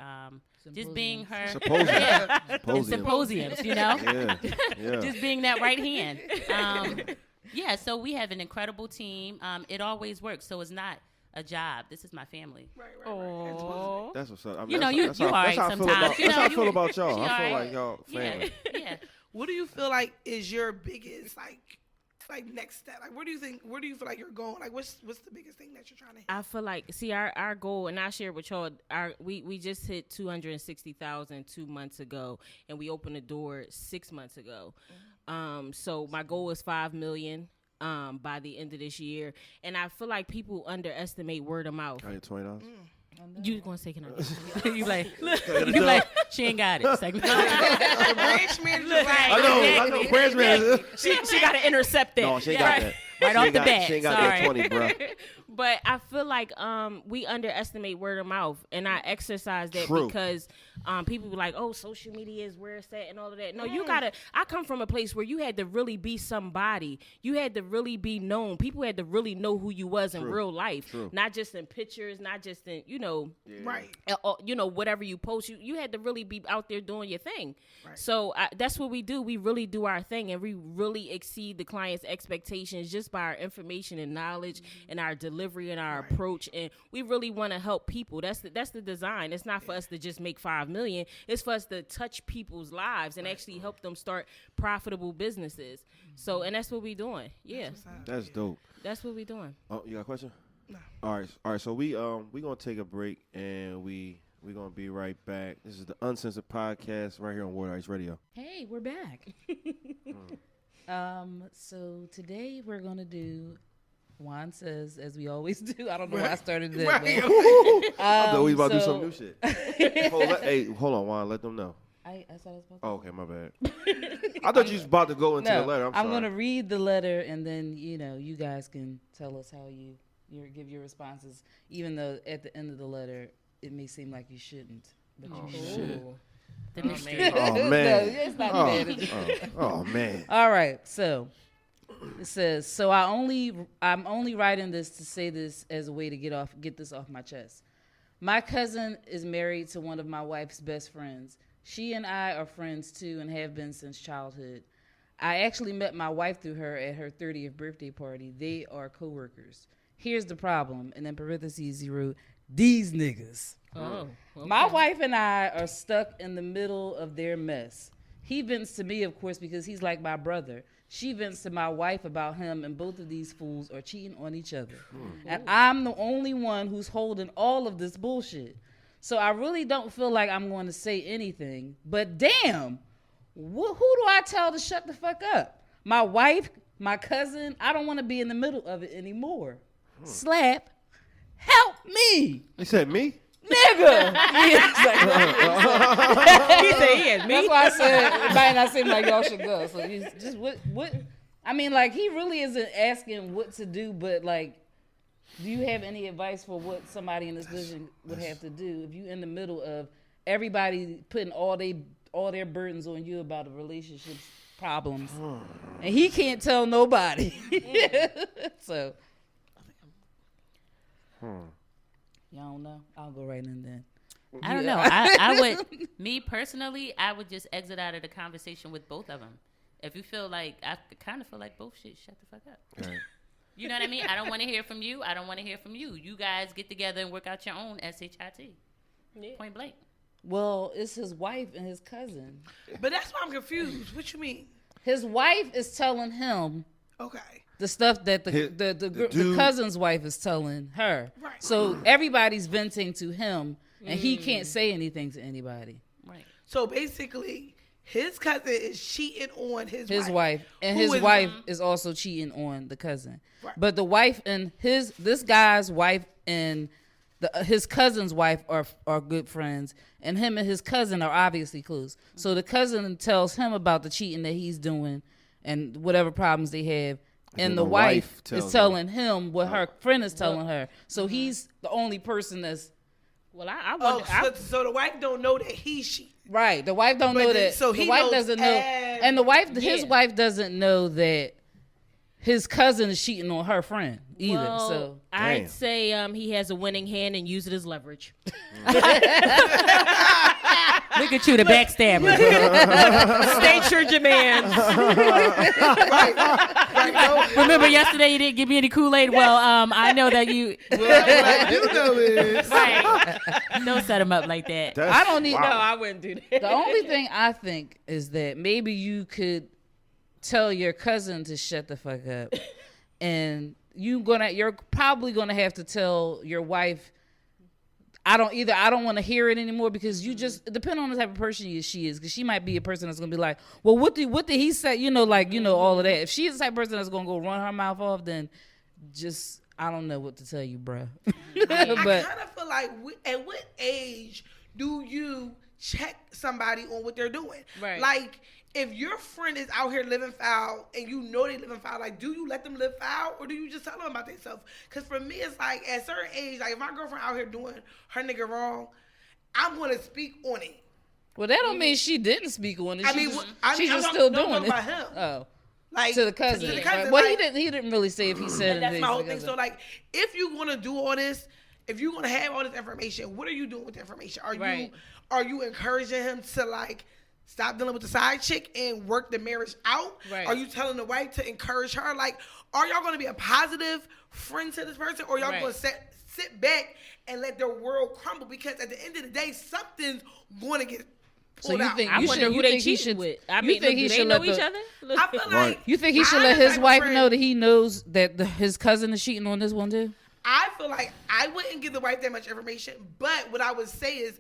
Just being her. Symposium. Yeah. And Symposium. symposiums, Yeah. just being that right hand. Yeah, so we have an incredible team. It always works, so it's not a job. This is my family. Right. Oh, That's what's up. I mean, You know, that's you how- all that's right how I feel sometimes. about- You That's know, how I you- feel about y'all. she I feel all like right. y'all family. Yeah. What do you feel like is your biggest like next step? Like where do you feel like you're going? Like what's the biggest thing that you're trying to hit? I feel like our goal, and I share with y'all. We just hit 260,000 2 months ago, and we opened the door 6 months ago. So my goal is 5 million. By the end of this year, and I feel like people underestimate word of mouth. I get $20. You gonna say can I? You like, she ain't got it. Segment. The branch manager. I know. Branch manager. She got to intercept that. No, she ain't got that. Right She off ain't the got- bat. She ain't got Sorry. that 20, bro. But I feel like we underestimate word of mouth, and I exercise that True. because people be like, "Oh, social media is where it's at," and all of that. No, you gotta. I come from a place where you had to really be somebody. You had to really be known. People had to really know who you was in real life, not just in pictures, not just in Right. whatever you post. You had to really be out there doing your thing. Right. So that's what we do. We really do our thing, and we really exceed the client's expectations just by our information and knowledge and our delivery and our approach. And we really want to help people. That's the design. It's not for us to just make 5 million. It's for us to touch people's lives and actually help them start profitable businesses. So, and that's what we doing. Yeah, That's dope. that's what we doing. Oh, you got a question? No. All right. So we gonna take a break and we gonna be right back. This is the Uncensored Podcast right here on Water Ice Radio. Hey, we're back. So today we're gonna do Juan Says, as we always do. I don't know why I started that. Right. I thought we was about to do so- some new shit. Hold on, Juan. Let them know. I thought I was about to. Oh, okay, my bad. I thought you was about to go into the letter. I'm sorry. gonna read the letter, and then you guys can tell us how you give your responses. Even though at the end of the letter, it may seem like you shouldn't, but you should. The mystery. Oh man. No, it's not bad. Oh man. All right, so It says, so I'm only writing this to say this as a way to get this off my chest. My cousin is married to one of my wife's best friends. She and I are friends too and have been since childhood. I actually met my wife through her at her 30th birthday party. They are coworkers. Here's the problem, and in parentheses he wrote, these niggas. Oh, okay. My wife and I are stuck in the middle of their mess. He vents to me, of course, because he's like my brother. She vents to my wife about him, and both of these fools are cheating on each other. And I'm the only one who's holding all of this bullshit. So I really don't feel like I'm going to say anything. But damn, who do I tell to shut the fuck up? My wife, my cousin? I don't want to be in the middle of it anymore. Slap, help me. They said me? Nigga. He said he had me. That's why I said it might not seem like y'all should go. So he's just what I mean, like, he really isn't asking what to do, but like, do you have any advice for what somebody in this position would have to do if you in the middle of everybody putting all their burdens on you about the relationship's problems, and he can't tell nobody? So y'all don't know. I'll go right in then. I don't know. I would, me personally, I would just exit out of the conversation with both of them. If you feel like, I kind of feel like both shit, shut the fuck up. Right. You know what I mean? I don't want to hear from you. I don't want to hear from you. You guys get together and work out your own SHIT. Yeah. Point blank. Well, it's his wife and his cousin. But that's why I'm confused. What you mean? His wife is telling him Okay. the stuff that the cousin's wife is telling her. Right. So everybody's venting to him, and he can't say anything to anybody. Right. So basically, his cousin is cheating on his wife, and Who his is- wife is also cheating on the cousin. Right. But the wife and this guy's wife and his cousin's wife are good friends, and him and his cousin are obviously close. So the cousin tells him about the cheating that he's doing and whatever problems they have. And the wife is telling him what her friend is telling her. So he's the only person that's Well, I Oh, wonder. so the wife don't know that he's cheating. right. The wife don't But know then- that. so the he wife knows doesn't know, and the wife, his Yeah. wife doesn't know that his cousin is cheating on her friend either. Well, So Damn. I'd say he has a winning hand and use it as leverage. Look at you, the backstabber. State your demands. Remember yesterday you didn't give me any Kool-Aid? Well, I know that you. What I do know is Right. Don't set him up like that. I don't need. No, I wouldn't do that. The only thing I think is that maybe you could tell your cousin to shut the fuck up, and you're probably gonna have to tell your wife. I don't want to hear it anymore, because you just depend on the type of person she is, because she might be a person that's gonna be like, well, what did he say? All of that. If she's the type of person that's gonna go run her mouth off, then just I don't know what to tell you, bruh. I But kind of feel like, at what age do you check somebody on what they're doing? Right. Like, if your friend is out here living foul and you know they living foul, like, do you let them live foul, or do you just tell them about themselves? Because for me, it's like, at a certain age, like, if my girlfriend out here doing her nigga wrong, I'm going to speak on it. well, that don't mean she didn't speak on it. I She mean, just, I she's mean, just I'm still not- no, doing it. about him. Oh. Like, To the cousin. To the Right. cousin. Well, like, he didn't really say if he said and that's anything my to whole the thing. cousin. So, like, if you're going to do all this, if you're going to have all this information, what are you doing with the information? Right. Are you encouraging him to, like, stop dealing with the side chick and work the marriage out? Right. Are you telling the wife to encourage her? Like, are y'all going to be a positive friend to this person, or y'all Right. going to sit back and let their world crumble? Because at the end of the day, something's going to get So pulled you out. think I you wonder should? who You they think he cheating should? with. I you mean, think look, he do they should know let each the? other? Look. I feel Right. like You think he should I'm let the his type of wife friend- know that he knows that his cousin is cheating on this one too? I feel like I wouldn't give the wife that much information, but what I would say is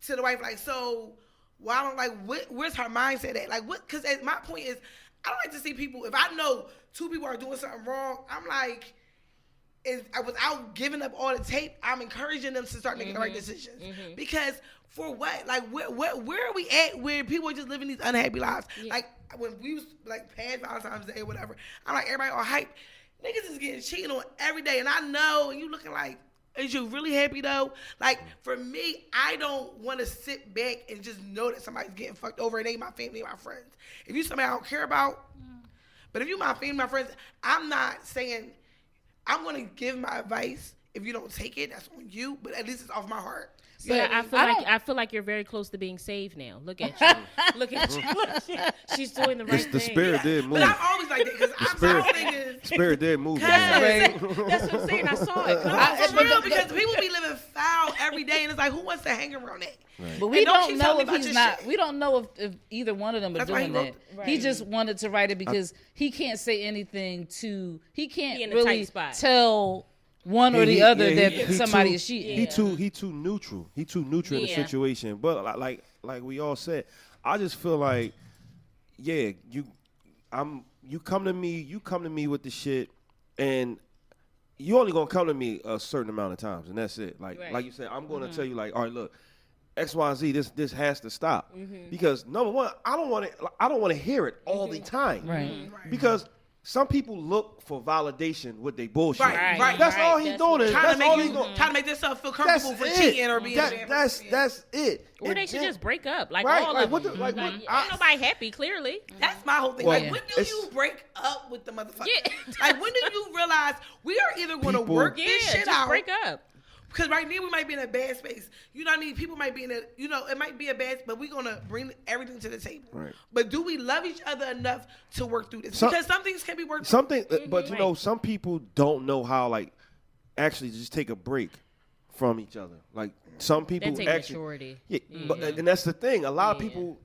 to the wife, like, so, well, I don't like, where's her mindset at? Like, what? Because my point is, I don't like to see people, if I know two people are doing something wrong, I'm like, without giving up all the tape, I'm encouraging them to start making the right decisions. Because for what? Like, where are we at where people are just living these unhappy lives? Like, when we was, like, past Valentine's Day or whatever, I'm like, everybody all hype. Niggas is getting cheated on every day. And I know, and you looking like, is you really happy though? Like, for me, I don't want to sit back and just know that somebody's getting fucked over and they my family, my friends. If you somebody I don't care about, But if you my family, my friends, I'm not saying I'm gonna give my advice. If you don't take it, that's on you. But at least it's off my heart. But I feel like you're very close to being saved now. Look at you. Look at you. She's doing the right thing. The spirit did move. But I'm always like that because my whole thing is Spirit did move. Yes. That's what I'm saying. I saw it. No, for real, because people be living foul every day, and it's like, who wants to hang around that? Right. But we And don't keep know telling me if about he's your not. shit. We don't know if either one of them are That's why he doing wrote that. He Right. just wanted to write it because he can't say anything to. He can't He in a really tight spot. tell one or the other that he somebody too- is cheating. He too neutral. He too neutral in the Yeah. situation. But like we all said, I just feel like, yeah, you come to me with the shit, and you only gonna come to me a certain amount of times, and that's it. Like Right. like you said, I'm gonna tell you like, all right, look, X, Y, Z, this has to stop because number one, I don't want to hear it all the time, Right. Because some people look for validation with their bullshit. Right. That's all he's That's doing. what- Is Trying that's to all make he's you, doing. trying to make yourself feel That's comfortable for it. cheating or being a bad That's it. Or And they should then- just break up. Like Right, all like, of what them. the- like, what- Ain't I- nobody happy, clearly. That's my whole thing. Well, Like, when do it's- you break up with the motherfucker? Yeah. Like, when do you realize we are either going to People- work Yeah, this shit just out? break up. Because right now we might be in a bad space. You know what I mean? People might be in a, it might be a bad, but we're going to bring everything to the table. Right. But do we love each other enough to work through this? Some- Because some things can be worked through. Something, but you know, some people don't know how like actually just take a break from each other. Like some people That take actually, maturity. yeah, but and that's the thing. A lot of people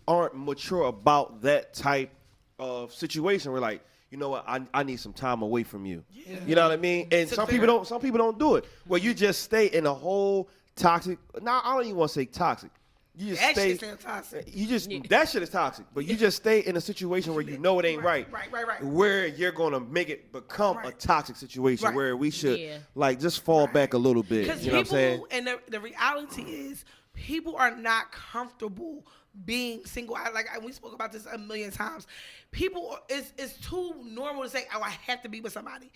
aren't mature about that type of situation. Where like, you know what, I need some time away from you. You know what I mean? And To some figure- people don't do it. Where you just stay in a whole toxic. Now I don't even want to say toxic. You just That stay. shit's fantastic. You just that shit is toxic, but you just stay in a situation where you know it ain't right. Right. Where you're gonna make it become a Right. toxic situation Right. where we should Yeah. like just fall back a little bit. Because You know what I'm saying? people, and the reality is, people are not comfortable being single. We spoke about this a million times. People, it's too normal to say, "Oh, I have to be with somebody."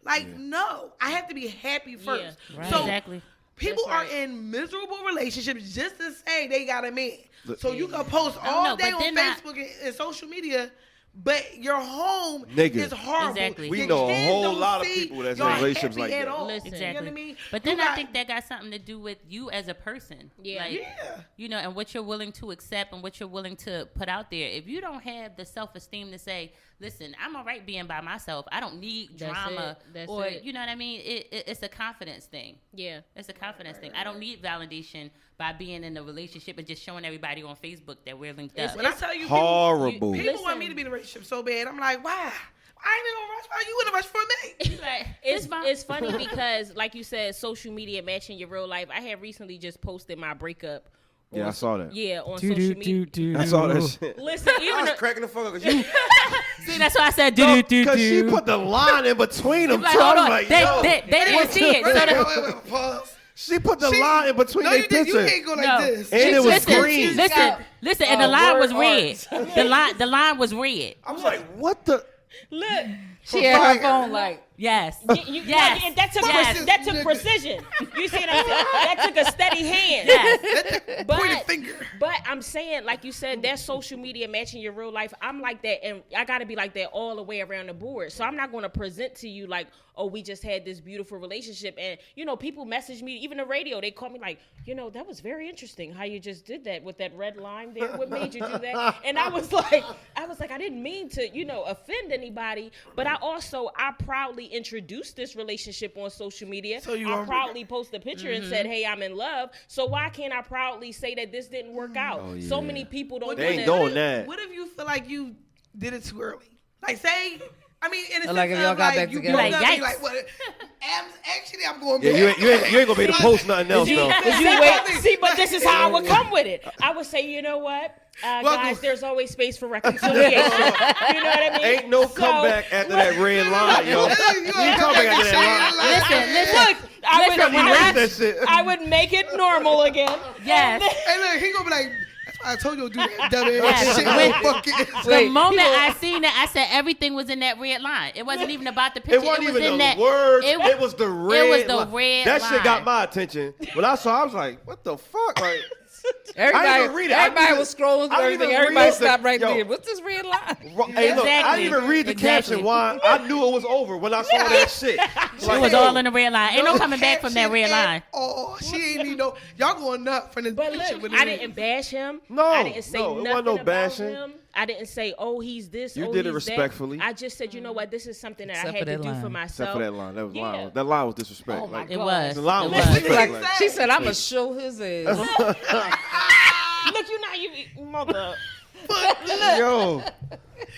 Like, no, I have to be happy first. Right. So Exactly. people That's right. are in miserable relationships just to say they got a man. Look- So you can post I don't all know, day but on then I- Facebook and social media, but your home Nigga. is horrible. Exactly. We Your know a kids whole don't lot of see people that's your in relationships happy like at that. all. Listen. You know what I Exactly. mean? But then You I got- think that got something to do with you as a person. Yeah. Like, Yeah. you know, and what you're willing to accept and what you're willing to put out there. If you don't have the self-esteem to say, listen, I'm all right being by myself. I don't need That's drama. it. That's or, it. you know what I mean? It's a confidence thing. Yeah. It's a confidence thing. I don't need validation by being in a relationship and just showing everybody on Facebook that we're linked up. When I tell you, Horrible. people want me to be in a relationship so bad. I'm like, why? I ain't in no rush. Why you in a rush for me? Like, It's funny because, like you said, social media matching your real life. I had recently just posted my breakup. Yeah, I saw that. Yeah, on social media. I saw that shit. Listen, I even was though- cracking the fuck up because you, see, that's why I said do. because she put the line in between them. Like, too. hold I'm on. like, They, yo. they didn't see it. So the, Wait, pause. She put the She- line in between No, their you did. You picture. can't go like No. this. And it was listen, green. Listen, and the line was word red. art. The line was red. I was like, what the? look, She had her phone like, Yes. yes. Yes. That took Yes. that took precision. You see what I'm saying? That took a steady hand. Yes. Pointed But, finger. but I'm saying, like you said, that social media matching your real life. I'm like that, and I got to be like that all the way around the board. So I'm not going to present to you like, oh, we just had this beautiful relationship. And, you know, people message me, even the radio, they call me like, you know, that was very interesting how you just did that with that red line there. What made you do that? And I was like, I didn't mean to, you know, offend anybody, but I proudly introduced this relationship on social media. So you I already- proudly posted a picture and said, hey, I'm in love. So why can't I proudly say that this didn't work out? Oh, So yeah. many people don't They ain't do that. doing that. What if you feel like you did it too early? Like, say, I mean, in a Like sense if y'all of, got like, back you together. broke Like, up and you yikes. like, what? Actually, I'm going Yeah, back. you ain't gonna be able to post nothing else though. See, but this is how I would come with it. I would say, you know what? Guys, there's always space for reconciliation. You know what I mean? Ain't no So, comeback after that red line, yo. You come back after that line. Listen. That shit. I would make it normal again. Yes. Hey, look, he gonna be like, that's why I told you to do that dumb Yes. ass shit. When- Fucking. The moment I seen it, I said everything was in that red line. It wasn't even about the picture. It wasn't was even in the that words. It, It was the red. was the line. red That shit got line. my attention. When I saw, I was like, "What the fuck?" Like, Everybody, even read it. everybody was scrolling through I didn't everything. even Everybody read stopped right yo. there. What's this red line? Hey, look, I Exactly. didn't even read the Exactly. caption. Why? I knew it was over when I saw that shit. It was all in the red line. Ain't no coming back from that red line. Oh, she ain't need no. Y'all going nuts from this But picture look, with I it. didn't bash him. No, I didn't say no, it wasn't nothing no about bashing. him. I didn't say, oh, he's this. You oh, did it he's that. respectfully. I just said, you know what? This is something that Except I for had to that do line. for Except myself. for that line. That was Yeah. line. That line was disrespect. Oh, my like, It God. was. the line It was was. disrespect. Like- like, She said, "I'm gonna show his ass." Look, you not you mother. yo,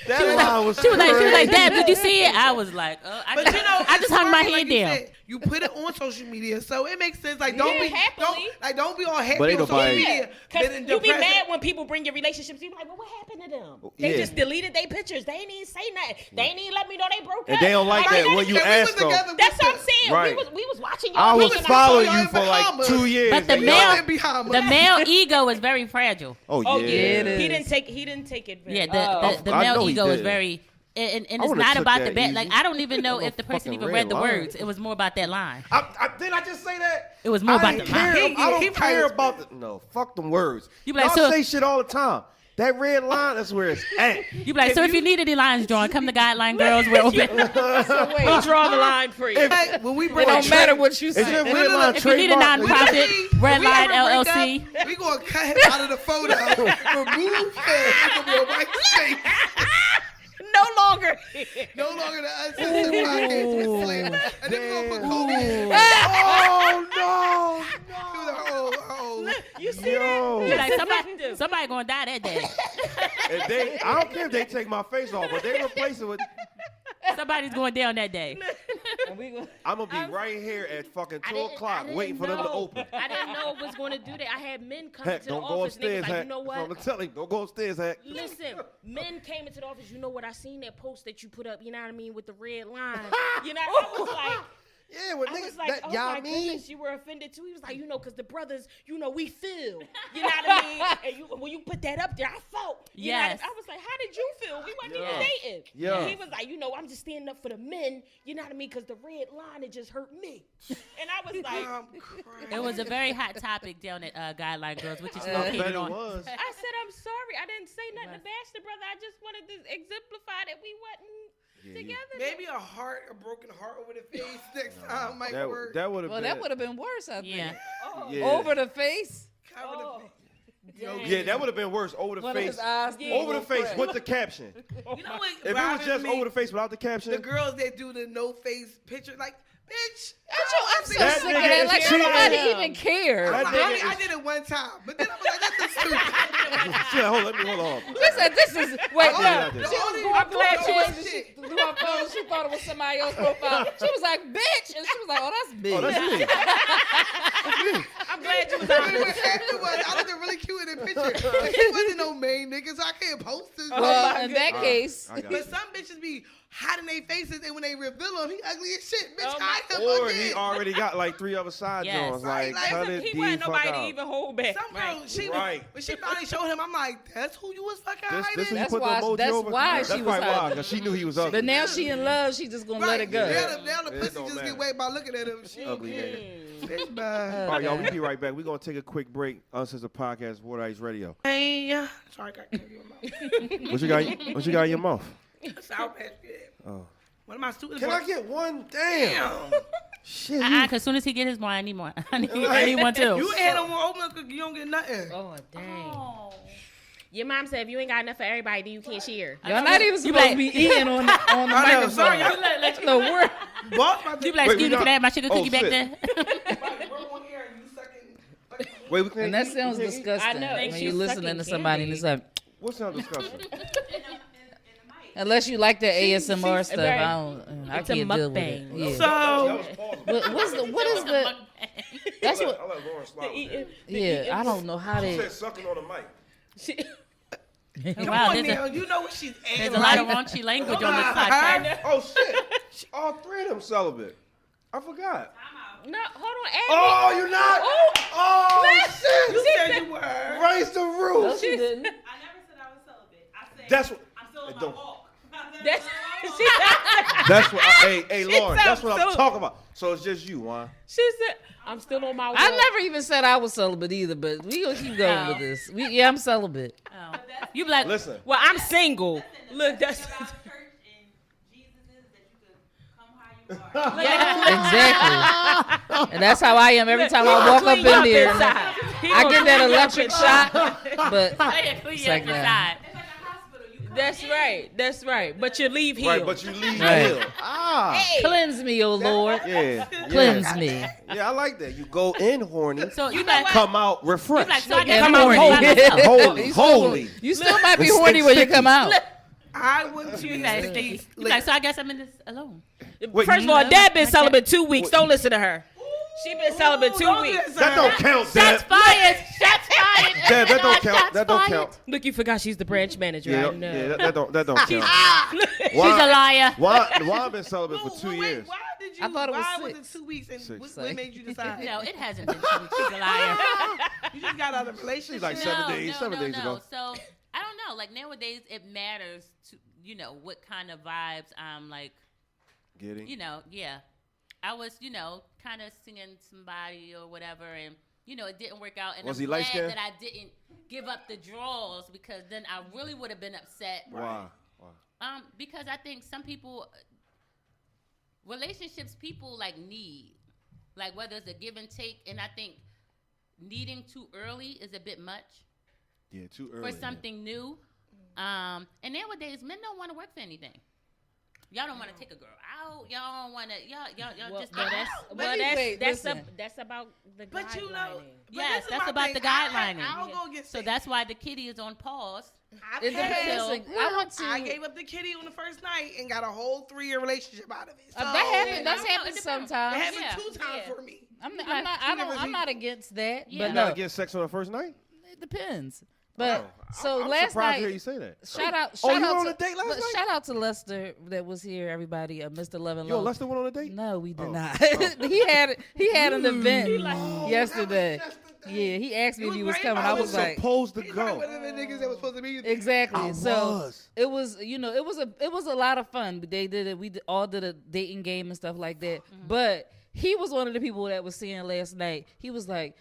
that line was She was crazy. like, Dad, did you see it? I was like, oh, I But just, you know, I just hung my it's head like you down. said, you put it on social media, so it makes sense. Like, don't Yeah, be happily. don't be all happy But on ain't social nobody- media. Because then you be depressed. mad when people bring your relationships. You be like, well, what happened to them? They Yeah. just deleted their pictures. They ain't even say nothing. They ain't even let me know they broke And up. they don't like that when you And we was ask them. together That's with what I'm the- saying. Right. We was watching y'all. I was hanging out. following y'all you in for like Bahamas. 2 years. But the and Y'all male- in Bahamas. The male ego is very fragile. Oh yeah. Oh yeah, it he is. didn't take it. Very Yeah, well. the I male know he ego is did. very, and I it's would've not took about that the bad. easy. Like I don't even know That if the person fucking even red read the line. words. It was more about that line. Did I just say that? It was more I about didn't the line. care. He- I don't he care probably- about the. No, fuck them words. You be like, Y'all so- say shit all the time. That red line, that's where it's at. You be like, so if you need any lines drawn, come to Guideline Girls. We're open. We draw the line for you. Hey, when we It break don't matter what you Is that say. red line If you need a trademark? nonprofit, Red Line LLC. We gonna cut him out of the photo. Remove him. It's gonna be a white space. No longer. No longer the unscensored podcast with Slim. And then we gonna put Kobe. Oh no! You see Yo. You be like, that? somebody gonna die that day. I don't care if they take my face off, but they replace it with. Somebody's going down that day. I'm gonna be right here at fucking I 2 didn't- o'clock I didn't waiting for them to know. open. I didn't know it was going to do that. I had men come Heck, into the don't go office and they upstairs, was like, Heck. you know what? I'm telling you, don't go upstairs, Heck. Listen, men came into the office. You know what? I seen that post that you put up. You know what I mean, with the red line. You know, I was like. Yeah, when I niggas, was like, that oh y'all my mean? goodness, you were offended too. He was like, you know, because the brothers, you know, we feel. You know what I mean? And when you put that up there, I felt. You know what I Yes. mean? I was like, how did you feel? We wasn't Yeah. even dating. Yeah. And he was like, you know, I'm just standing up for the men. You know what I mean? Because the red line, it just hurt me. And I was like, It was a very hot topic down at Guideline Girls, which is I bet located it on. was. I said, I'm sorry. I didn't say nothing to bash the brother. I just wanted to exemplify that we wasn't together. Maybe a broken heart over the face next time might work. That would have Well, been. that would have been worse, I think. Yeah. Yeah. Over the face. Cover the Oh. face. Yeah, that would have been worse. Over the One of face. his eyes. Over the face with the caption. You know what? If it was bothers just me? over the face without the caption, The girls that do the no face picture, like, bitch. I'm so That sick of nigga that. is Like, cheating. nobody even cares. That I nigga did it one time, but then I was like, that's just stupid. She like, hold on. Listen, this is wait. I No, did. she was The going only- through her the page only and she shit. threw her phone. She thought it was somebody else's profile. She was like, "Bitch," and she was like, "Oh, that's Oh, big." that's me. I'm glad you was But honest. what happened was, I looked really cute in the picture. But he wasn't no main nigga, so I can't post this. Well, in that case, I got But it. some bitches be hiding their faces, and when they reveal him, he ugly as shit. Bitch, Oh, hide him Or again. he already got like 3 other side Yes. joints. Right, Like, like, cut it, He D, wasn't fuck nobody out. to even hold back. Some girl, she Right. when she finally showed him, I'm like, that's who you was fucking This hiding. when you That's put why- the emoji that's over. why That's she was probably why, hiding. because she knew he was ugly. but now she in love. She just gonna let it go. Yeah. Now the It pussy don't just matter. get wet by looking at him. She Ugly nigga. Bitch, bye. All right, y'all, we be right back. We're going to take a quick break. Uncensored Podcast, Water Ice Radio. Hey, sorry, I got to your mouth. What you got in your mouth? Sour Patch Kid. Oh. One of my students. Can I get one? Damn. Shit. Because as soon as he get his more, I need more. I need one too. You ain't no more oatmeal cookie, you don't get nothing. Oh, dang. Your mom said if you ain't got enough for everybody, then you can't share. Y'all not even supposed like- to be eating on the I know, microphone. sorry, y'all That's the word. boss about to You be like, Wait, excuse we me, can not- I have my sugar oh, cookie back shit. there? Wait, we can't And that eat? sounds We can't eat? disgusting I know, and when she's you're listening sucking to somebody and candy. it's like, What sounds disgusting? unless you like the ASMR stuff, right. I It's a can't deal with mukbang. it. Yeah. So, What is the? That's what. I let Lauren slide with that. Yeah, I don't know how She they. said sucking on the mic. come Wow, on there's now, a, you know what she's there's adding. a lot of raunchy language on this podcast. Oh, shit. All 3 of them celibate. I forgot. No, hold on. Add Oh, you not? Oh, shit. You said you were. Raise the roof. She didn't. I never said I was celibate. I said That's what. I'm still on it my don't- walk. That's what. Hey, Lauren. That's what I'm talking about. So it's just you, huh? She said, "I'm still on my way." I never even said I was celibate either, but we gonna keep going with this. I'm celibate. Oh. You be like, Listen. Well, I'm single. Look, that's Exactly. And that's how I am every time I walk up in there. I get that electric shock, but it's like that. That's right. But you leave here. Right, but you leave Right. healed. Cleanse me, O Lord. Yeah. Cleanse me. Yeah, I like that. You go in horny, So you like, come out refreshed. like, so I And can come out horny. whole by myself. Holy, You still- holy. You still might be It's horny when you come out. I went to You like, sticky. You like, so I guess I'm in this alone. Wait, First of all, Dad been celibate 2 weeks. Don't listen to her. She been celibate 2 weeks. that don't count, Shots Dad. fired. Shots fired. Dad, that don't count. Shots That don't fired. count. Look, you forgot she's the branch manager. Yeah, I know. yeah, that don't count. She's a liar. Why I've been celibate for 2 years? Why did you? I thought it was why was 6. it 2 weeks? And Six. what made you decide? No, it hasn't been 2 weeks. She's a liar. You just got out of a relationship. She's like 7 days. 7 days ago. So I don't know. Like nowadays, it matters to what kind of vibes I'm like. Getting. Yeah. I was, kind of singing somebody or whatever, and it didn't work out. And Was I'm he glad light-skinned? that I didn't give up the draws because then I really would have been upset. Why? Because I think some people, relationships, people like need, like whether it's a give and take, and I think needing too early is a bit much Yeah, too early. for something new. And nowadays, men don't want to work for anything. Y'all don't want to take a girl out. Y'all don't want to. Y'all just. That's about the But you know, guidelining. Yes, this is that's my about thing. the guidelining. I'll go get So sick. that's why the kitty is on pause. I It depends. So- Like, I want to. I gave up the kitty on the first night and got a whole 3-year relationship out of it. So That happened. That's No, happened it depends. It sometimes. happened Yeah. 2 times Yeah. for me. I'm not against that, Yeah. but Not no, against sex on the first night? it depends. But Oh, so I'm last surprised to hear night, you say that. shout out you went out on to a date last night? shout out to Lester that was here. Everybody, Mr. Love and Yo, Love. Lester went on a date? No, we did Oh. not. Oh. he had an event Oh, yesterday. that was just the thing. Yeah, he asked me You if he was was right. coming. I I was was like, supposed to He's like go. one of the niggas that was supposed to be there. exactly. I So was. it was, it was a lot of fun. They did it. All did a dating game and stuff like that. But he was one of the people that was seeing last night. He was like,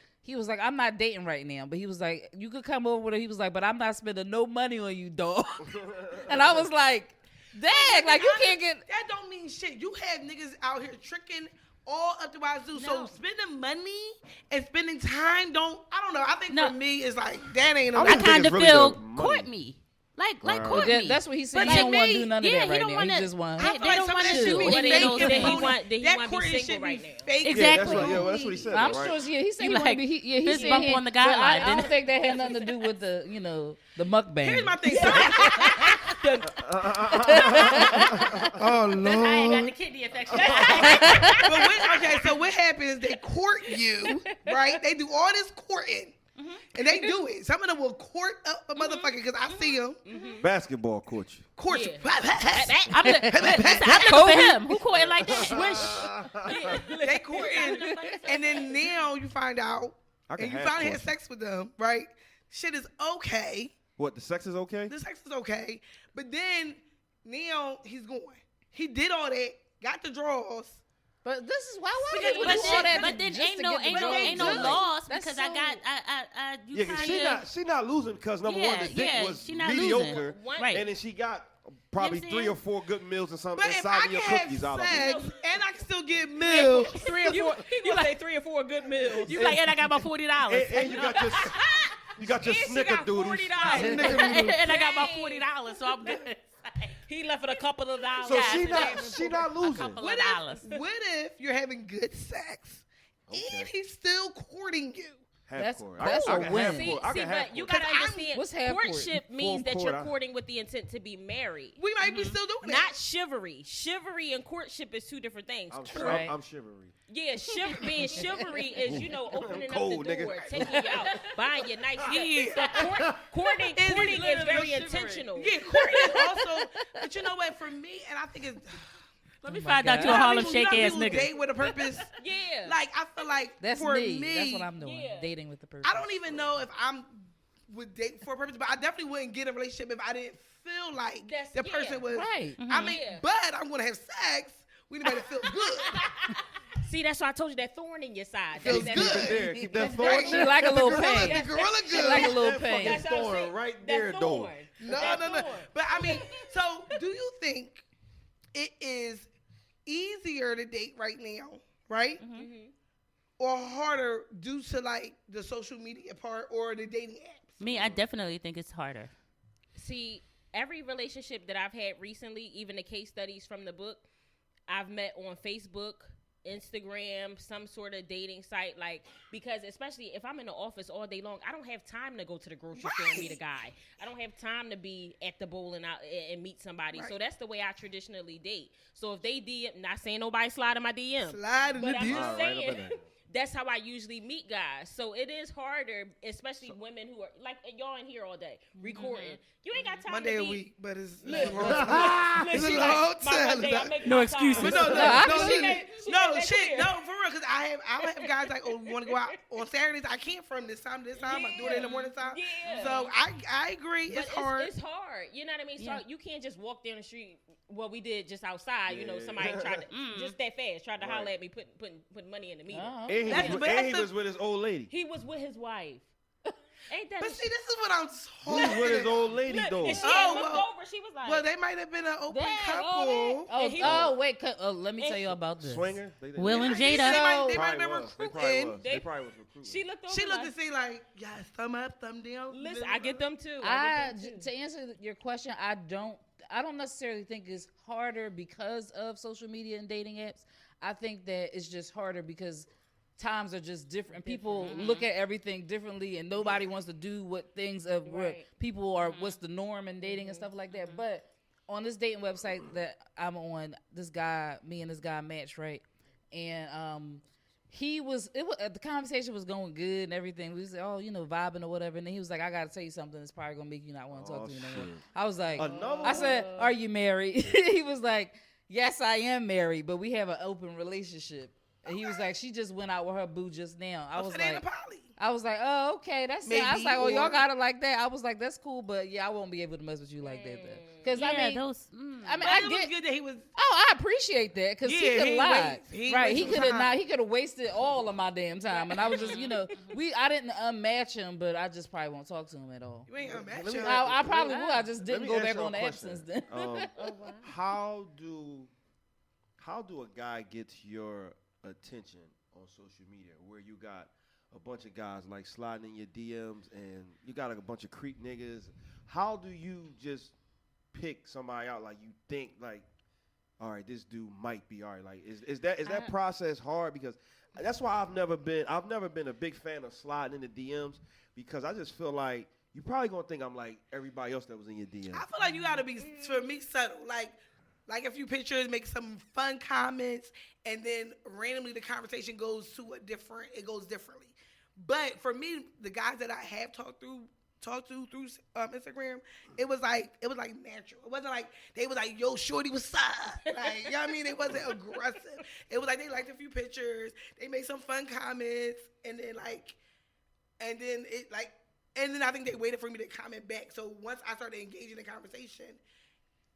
I'm not dating right now. But he was like, you could come over with her. He was like, but I'm not spending no money on you, dog. And I was like, dang, like you can't get. That don't mean shit. You have niggas out here tricking all up the wazoo. So No. spending money and spending time I don't know. I think No. for me it's like that ain't I no. don't I think kind it's of really feel the money. court me. Like Right. court me. That's what he said. But He like don't want to me, do none of yeah, that he right don't now. wanna- He just want. I I feel like don't some of wanna that shit do be any of fake those and things. phony. Did he That wanna be courting single shit be right now? fake. Yeah, that's Exactly. what he said. I'm right? sure. Yeah, he said You he like wanted to be. He fist said bump he- on the but I guideline, don't didn't it? think that had nothing to do with the mukbang. Here's my thing. Oh, That's how I got Lord. the kidney infection. So what happens? They court you, right? They do all this courting, and they do it. Some of them will court up a motherfucker because I see them Basketball coach. court you. I'm looking for him. Who caught it like that? They courting, and then now you find out, I can and you have finally had course. sex with them, right? Shit is okay. What, the sex is okay? The sex is okay, but then now he's going. He did all that, got the draws. But this is why Because- would but you do then- all that But then just ain't to no get the drugs? loss That's because so- you Yeah, 'cause she not losing because number one, the dick yeah, was she not mediocre, losing. Right. and then she got probably You know what I'm 3 or saying? 4 good meals and something But if I inside can of your have cookies out of sex it. and I can still get milk, 3 or 4. He gonna say 3 or 4 good meals. You like, and I got my $40. And you got your And she got snickerdoodles. $40. And I got my $40, so I'm good. He left with a couple of dollars. So Yes, she not losing. couple what of dollars. if you're having good sex and he's still courting you? Half court. that's I a can win. half See, court. I can half but you court. gotta understand, What's half court? courtship means Full that court, you're I- courting with the intent to be married. We might be still doing Not that. chivalry. Chivalry and courtship is 2 different things. Right. I'm shivering. Yeah, being chivalry is, opening cold, up the nigga. door, taking you out, buying you nice Yeah. stuff. But courting is very intentional. Yeah, courting is also. But you know what? For me, and I think it's. Let me my find out God. you a Harlem you Shake know ass people nigga. date with a purpose. Yeah. Like I feel like That's for me. That's what I'm doing. Yeah. Dating with the person. I don't even know if I'm would date for a purpose, but I definitely wouldn't get in a relationship if I didn't feel like That's- the person was. Right. I mean, Yeah. but I'm gonna have sex with anybody that feels good. See, that's why I told you that thorn in your side. Feels That's good. that- There, keep that Right. thorn. She like a little pain. The gorilla She good. like a little That pain. fucking That's what I'm thorn saying. right That there, though. thorn. No. That But I mean, thorn. so do you think it is easier to date right now, right? Mhm. Or harder due to like the social media part or the dating apps? Me, I definitely think it's harder. See, every relationship that I've had recently, even the case studies from the book, I've met on Facebook, Instagram, some sort of dating site, like, because especially if I'm in the office all day long, I don't have time to go to the grocery store and meet a guy. I don't have time to be at the bowling out and meet somebody. So Right. that's the way I traditionally date. So if they DM, not saying nobody slide in my DM, Slide in the but I'm DM. just Right up in saying there. that's how I usually meet guys. So it is harder, especially women who are like y'all in here all day recording. You ain't got time Monday to a be. week, but it's Look, it's a long look, time. look, It's a she long like, my time. Monday, I'm making No my excuses. time. But no, She made shit, clear. no, for real, because I have guys like, oh, want to go out on Saturdays. I can't from this time to this time. I do it in the morning time. Yeah. So I agree. But It's hard. It's hard. You know what I mean? Yeah. So you can't just walk down the street. Well, we did just outside. You know, Yeah. somebody tried to just that fast tried to Right. holler at me, putting money in the meter. Uh-huh. And he, That's- was, but and that's he the- was with his old lady. He was with his wife. Ain't that? But a see, this is what I'm He was with his talking old lady, Look, though. and she Oh, looked well. over. She was like, Well, they might have been an open Dang, couple. all Oh, And he wait. Let me and tell you about this. Swinger? Will and They Jada. might Probably have been was. They probably recruiting. was. They probably was recruiting. she looked over. She looked like, and see like, yes, thumb up, thumb down. Listen, I get them too. To answer your question, I don't necessarily think it's harder because of social media and dating apps. I think that it's just harder because times are just different. People look at everything differently, and nobody wants to do what things of what Right. people are. What's the norm in dating and stuff like that. But on this dating website that I'm on, me and this guy matched, right? And the conversation was going good and everything. We said, oh, vibing or whatever. And then he was like, I gotta tell you something that's probably gonna make you not want to talk to me no more. shit. I was like, Another I said, are you married? He was like, yes, I am married, but we have an open relationship. And he was like, she just went out with her boo just now. I was like, oh, okay, that's it. I was Maybe, like, oh, y'all or- got it like that. I was like, that's cool, but yeah, I won't be able to mess with you like that. Because Yeah, I mean, those. I But mean, I it was get. good that he was. Oh, I appreciate that because he Yeah, could he have lied. waste- he Right? He wasted could have time. not. He could have wasted all of my damn time, and I was just, I didn't unmatch him, but I just probably won't talk to him at all. You ain't gonna match Let me him. ask- I probably would. I just Let didn't me go ask back y'all on a the app question. since then. How do a guy get your attention on social media where you got a bunch of guys like sliding in your DMs and you got like a bunch of creep niggas? How do you just pick somebody out like you think like, all right, this dude might be all right? Like, is that process hard? Because that's why I've never been a big fan of sliding in the DMs, because I just feel like you probably gonna think I'm like everybody else that was in your DMs. I feel like you gotta be, for me, subtle. Like a few pictures, make some fun comments, and then randomly the conversation goes differently. But for me, the guys that I have talked to through Instagram, it was like natural. It wasn't like they was like, yo, shorty, what's up? Like, you know what I mean? It wasn't aggressive. It was like they liked a few pictures, they made some fun comments, and then I think they waited for me to comment back. So once I started engaging in conversation,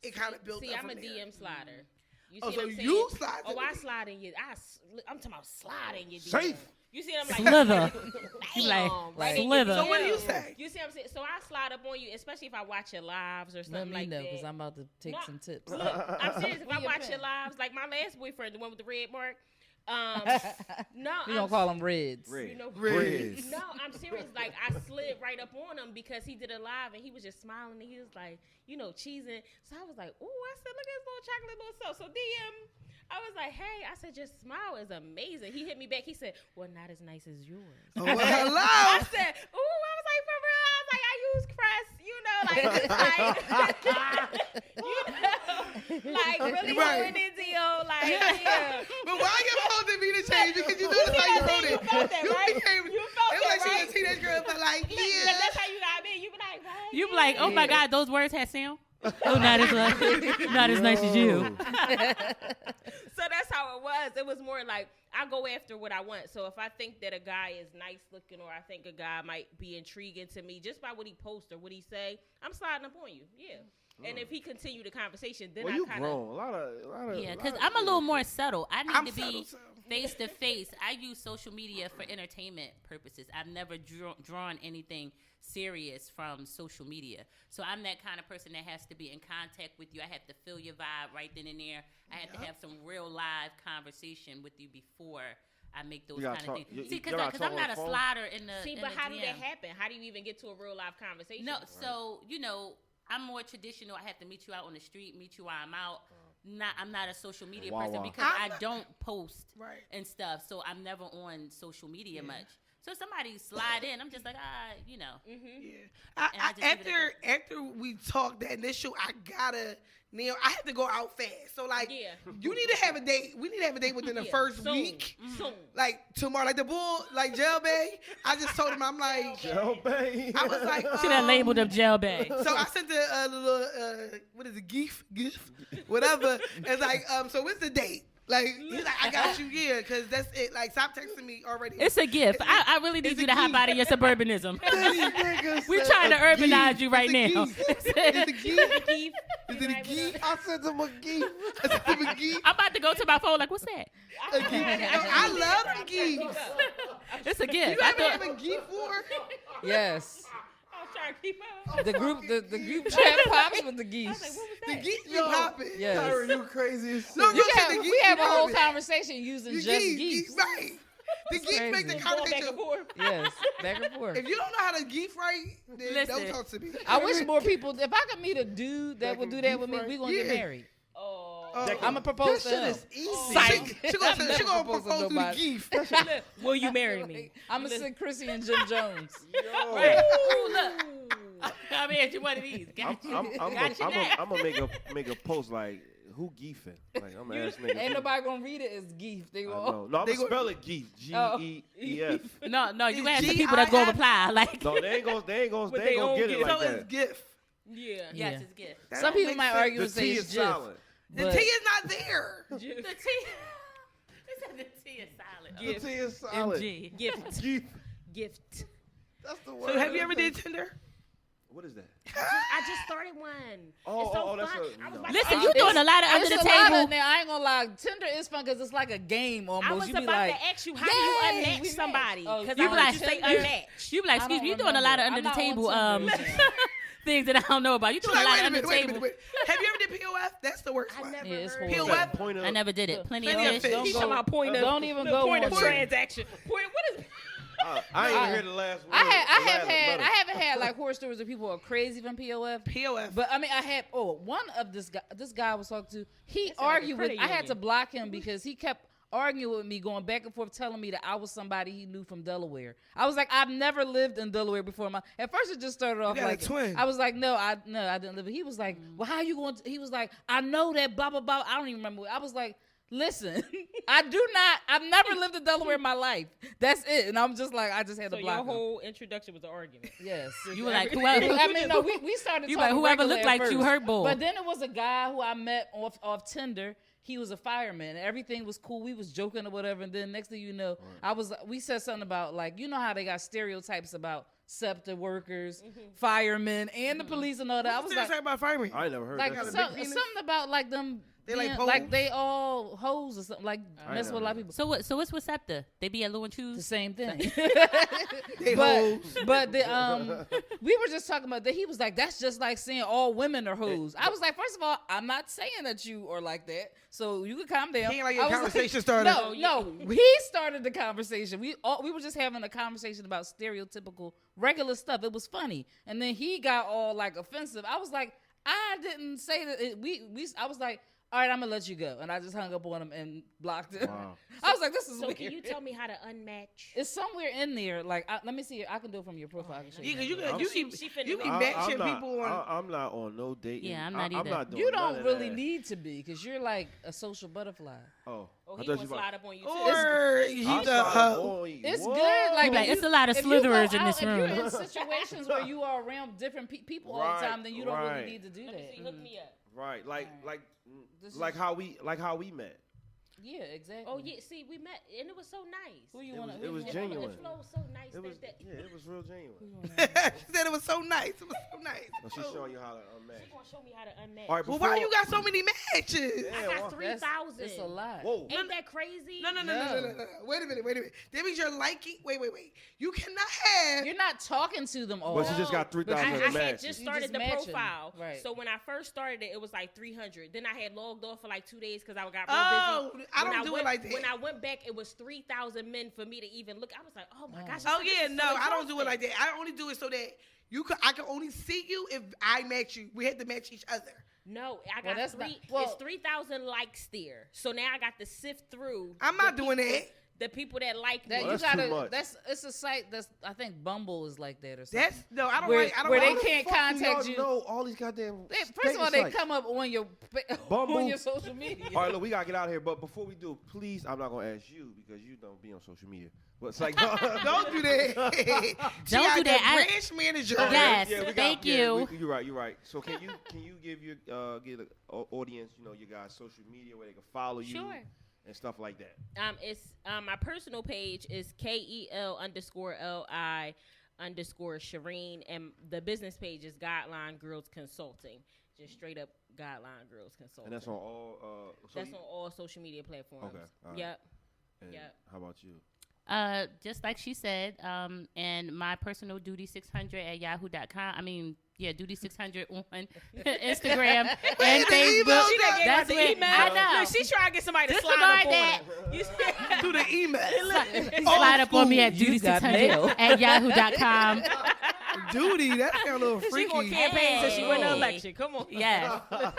it kind of built See, up I'm a from there. DM slider. You Oh, see so what I'm saying? you slide to Oh, I the- slide in your. I'm talking about sliding your DM. Safe. You see what I'm Slither. You like, right in your slither. So what do you DM. say? You see what I'm saying? So I slide up on you, especially if I watch your lives or Let something me like know that. because I'm about to take No. some tips. Look, I'm serious. If I Where your watch pen? your lives, like my last boyfriend, the one with the red mark. No, We gonna call them Reds. Red. You know, Reds. No, I'm serious. Like I slid right up on him because he did a live and he was just smiling and he was like, cheesing. So I was like, ooh, I said, look at this little chocolate little self. So DM, I was like, hey, I said, your smile is amazing. He hit me back. He said, well, not as nice as yours. Oh, well, I hello. said, ooh, I was like, for real. I was like, I use Crest, like, like really Right. going into your, like, yeah. But why you supposed me to change? Because you You know see how you what I'm wrote saying? it. You felt that, right? became, You felt it was that, like she right? was a teenage girl, but like, Because yeah. that's how you got me. You be like, right? You be like, oh my God, those words had sound. Oh, not as nice as you. So that's how it was. It was more like I go after what I want. So if I think that a guy is nice looking, or I think a guy might be intriguing to me just by what he posts or what he say, I'm sliding up on you. Yeah. And if he continue the conversation, then Well, I you kind grown. of. A lot of. Yeah, because I'm a little more subtle. I I'm need to be subtle, so. face to face. I use social media for entertainment purposes. I've never drawn anything serious from social media. So I'm that kind of person that has to be in contact with you. I have to feel your vibe right then and there. I have to have some real live conversation with you before I make those kind of things. See, because I'm not a slider in the See, in but the how DM. do that happen? How do you even get to a real live conversation? No, so I'm more traditional. I have to meet you out on the street, meet you while I'm out. I'm not a social media person because I don't post and stuff. So I'm never on social media much. So somebody slide in, I'm just like, Yeah. After we talked that initial, I have to go out fast. So like, you need to have a date. We need to have a date within the first week. Soon. Like tomorrow, like the bull, like Jail Bay. I just told him, I'm like, Jail Bay. I was like, should have labeled up Jail Bay. So I sent a little, what is it, Geef, whatever. It's like, so what's the date? Like, he's like, I got you, yeah, because that's it. Like, stop texting me already. It's a gift. I really need you to hop out of your suburbanism. We're trying to a urbanize geef. you right It's a now. geef. It's a geef. Geef. Is it a geef? I sent him a geef. I sent him a geef. I'm about to go to my phone like, what's that? A geef. I love them geefs. It's a gift. You I ever thought, have a geef for? Yes. I was trying to keep up. The group chat pops with the I geese. was like, what was The that? geefs be popping. Yes. Tyra, you crazy as shit. No, You no, have, the we geefs have a be whole popping. conversation using The just geef, geese. right. The geef make the crazy. Going back conversation. and forth. Yes, back and forth. If you don't know how to geef right, then Listen. don't talk to me. I wish more people. If I could meet a dude that would do that with me, we gonna get Yeah. married. Oh. I'm gonna propose That to him. shit is easy. Psych. She gonna I've never propose proposed to through the nobody. geef. Will you marry me? I'm gonna send Chrissy and Jim Jones. right. Ooh, look. I mean, you one of these. Got you. Got you next. I'm gonna make a post like, who geefing? Like, I'm gonna ask niggas. Ain't nobody gonna read it as geef. They I gonna. know. No, I'm They gonna go- spell it geef. Geef. No, you ask the G-I-F. people that's going to reply. Like, No, they ain't gonna they get it don't like So it's that. gift. Yeah. yes, Yeah. it's gift. That Some don't people make might sense. argue The and say T it's is GIF. silent. The but- T is not there. The T. It said the T is silent. The T is silent. MG. Gift. Geef. Gift. That's the word. So have you ever did Tinder? What is that? I just started one. Oh, it's so oh, that's fun. a- I was no. about Listen, to you ask- doing a lot of under It's the a lot table. of, now, I ain't gonna lie. Tinder is fun because it's like a game almost. I was You be about like, to ask you, how do "Yay, you we unmatch met." somebody? Oh, Because you I be heard like, you say Tinder? unmatch. You be like, I excuse don't me, you doing a lot of remember. under the I'm not table on Tinder. things that I don't know about. You She's doing a like, lot wait of a under minute, the wait a minute, table. wait. Have you ever did POF? That's the worst I one. never Yeah, it's heard horrible. POF? Point of, I never did it. Plenty of Plenty of fish. fish. Don't He's go- talking about point of. don't even the go point on of there. transaction. Point. What is? I ain't hear the last word. I the haven't last letter. had like horror stories of people who are crazy from POF. POF. But I mean, I had one of this guy I was talking to. He That sound like a argued with. credit I had union. to block him because he kept arguing with me, going back and forth, telling me that I was somebody he knew from Delaware. I was like, I've never lived in Delaware before. At first, it just started off You got a like twin. I was like, no, I didn't live. He was like, well, how you going? He was like, I know that blah blah blah. I don't even remember. I was like, listen, I've never lived in Delaware in my life. That's it. And I'm just like, I just had So to your block him. whole introduction was an argument. Yes. You were like, whoever. I mean, no, we started You talking like, whoever regular looked at like you first. hurt bull. But then it was a guy who I met off Tinder. He was a fireman. Everything was cool. We was joking or whatever. And then next thing you know, we said something about, like, you know how they got stereotypes about SEPTA workers, firemen, and the police and all that. I was like, about firemen. I ain't never heard like that. a shit. big penis? something about like them. They like being, hoes? like they all hoes or something. Like I mess with a lot of people. So what's with SEPTA? They be at Low and The Choose? same thing. They but hoes. but we were just talking about that. He was like, that's just like saying all women are hoes. I was like, first of all, I'm not saying that you are like that, so you can calm down. He ain't like your I was conversation starter. No, he started the conversation. We were just having a conversation about stereotypical regular stuff. It was funny, and then he got all like offensive. I was like, I didn't say that. I was like, all right, I'm gonna let you go, and I just hung up on him and blocked him. Wow. I was like, this is So weird. can you tell me how to unmatch? It's somewhere in there. Like, let me see. I can do it from your profile. I can show Yeah, you. 'cause She finna you be be- matching people on. I'm not on no date. Yeah, I'm not either. I'm not doing You none don't of really that. need to be because you're like a social butterfly. Oh, Oh, I he thought gonna you slide up on you too. Or he I'll the slide hoe. on you. It's What? good. Like, Like, if it's a lot of if you go slitherers in out- this If you're in room. situations where you are around different people all the Right, time, then you don't right. really need to do Let me that. see, hook me up. Right, This is- like how we met. Yeah, exactly. Oh yeah, see, we met and it was so nice. Who you It want was- to? it was genuine. The flow was so nice. It was, that yeah, it was real genuine. She said it was so nice. It was so nice. No, she's showing you how to unmatch. She gonna show me how to unmatch. All right, Well, before, why you got so many matches? Yeah, I well, got 3,000. It's a lot. Whoa. Ain't that crazy? No. No. Wait a minute. That means you're liking. Wait. You cannot have. You're not talking to them all. But she just got But 3,000 I you had matches. just You started just the matching. profile. Right. So when I first started it, it was like 300. Then I had logged off for like 2 days because I got real Oh, busy. I When don't do went, it like that. When I went back, it was 3,000 men for me to even look. I was like, oh my gosh. Oh this yeah, is no, so I don't do it exhausting. like that. I only do it so that I can only see you if I match you. We had to match each other. No, I Well, got that's three. not- well- It's 3,000 likes there. So now I got to sift through. I'm not the doing people- that. The people that like That me. Well, you that's too gotta. much. It's a site that's. I think Bumble is like that or something. That's no, I don't Where- like. I don't where like. they How the can't fuck do contact y'all you. know all these goddamn First of all, they sites? come up on your Bumble. on your social media. All right, look, we gotta get out of here. But before we do, please, I'm not gonna ask you because you don't be on social media. But it's like, Don't do that. She Don't got do that. the branch manager. Yes. we thank you. You're right. So can you give your give the audience, your guys' social media where they can follow you Sure. and stuff like that? It's my personal page is KEL_LI_Shireen, and the business page is Guideline Girls Consulting. Just straight up Guideline Girls Consulting. And that's on all. That's on all social media platforms. Okay, all right. Yep. And Yep. how about you? Just like she said, and my personal duty 600 at yahoo.com. I mean, yeah, duty 600 on Instagram and Facebook. She done gave out That's the where email. I know. Look, she trying to get somebody to Disregard slide up on that. her. You see? Do the email. Slide up on me at You duty got 600 mail. at yahoo.com. Duty. That sound a little She freaky. gonna campaign so she win the Hey. election. Come on. Yes. Look.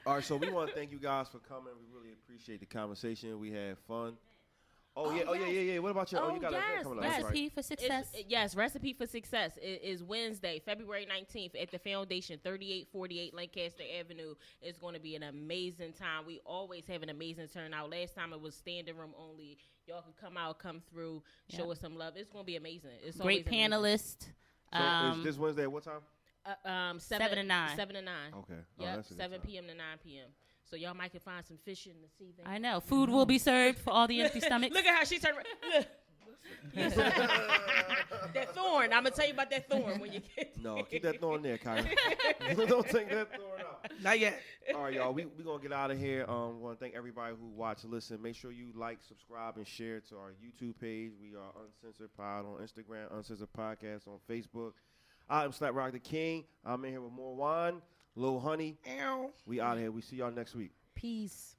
All right, so we want to thank you guys for coming. We really appreciate the conversation. We had fun. Oh yeah. What about your? You got an event coming up. That's right. Recipe for success. Yes, Recipe for Success is Wednesday, February 19th at the Foundation, 3848 Lancaster Avenue. It's going to be an amazing time. We always have an amazing turnout. Last time it was standing room only. Y'all can come out, come through, show Yep. us some love. It's going to be amazing. It's Great always amazing. panelist. So is this Wednesday at what time? 7 to 9. 7 to 9. Okay. Oh, Yep, that's a good 7 time. p.m. to 9 p.m. So y'all might can find some fish in the sea. I know. Food will be served for all the empty stomachs. Look at how she turned around. That thorn. I'm going to tell you about that thorn when you get No, keep that thorn there, Kyra. Don't take that thorn out. Not yet. All right, y'all. We gonna get out of here. Want to thank everybody who watched and listened. Make sure you like, subscribe, and share to our YouTube page. We are Uncensored Pod on Instagram, Uncensored Podcast on Facebook. I'm Slap Rock the King. I'm in here with more wine, Lil Honey. Ow. We out of here. We see y'all next week. Peace.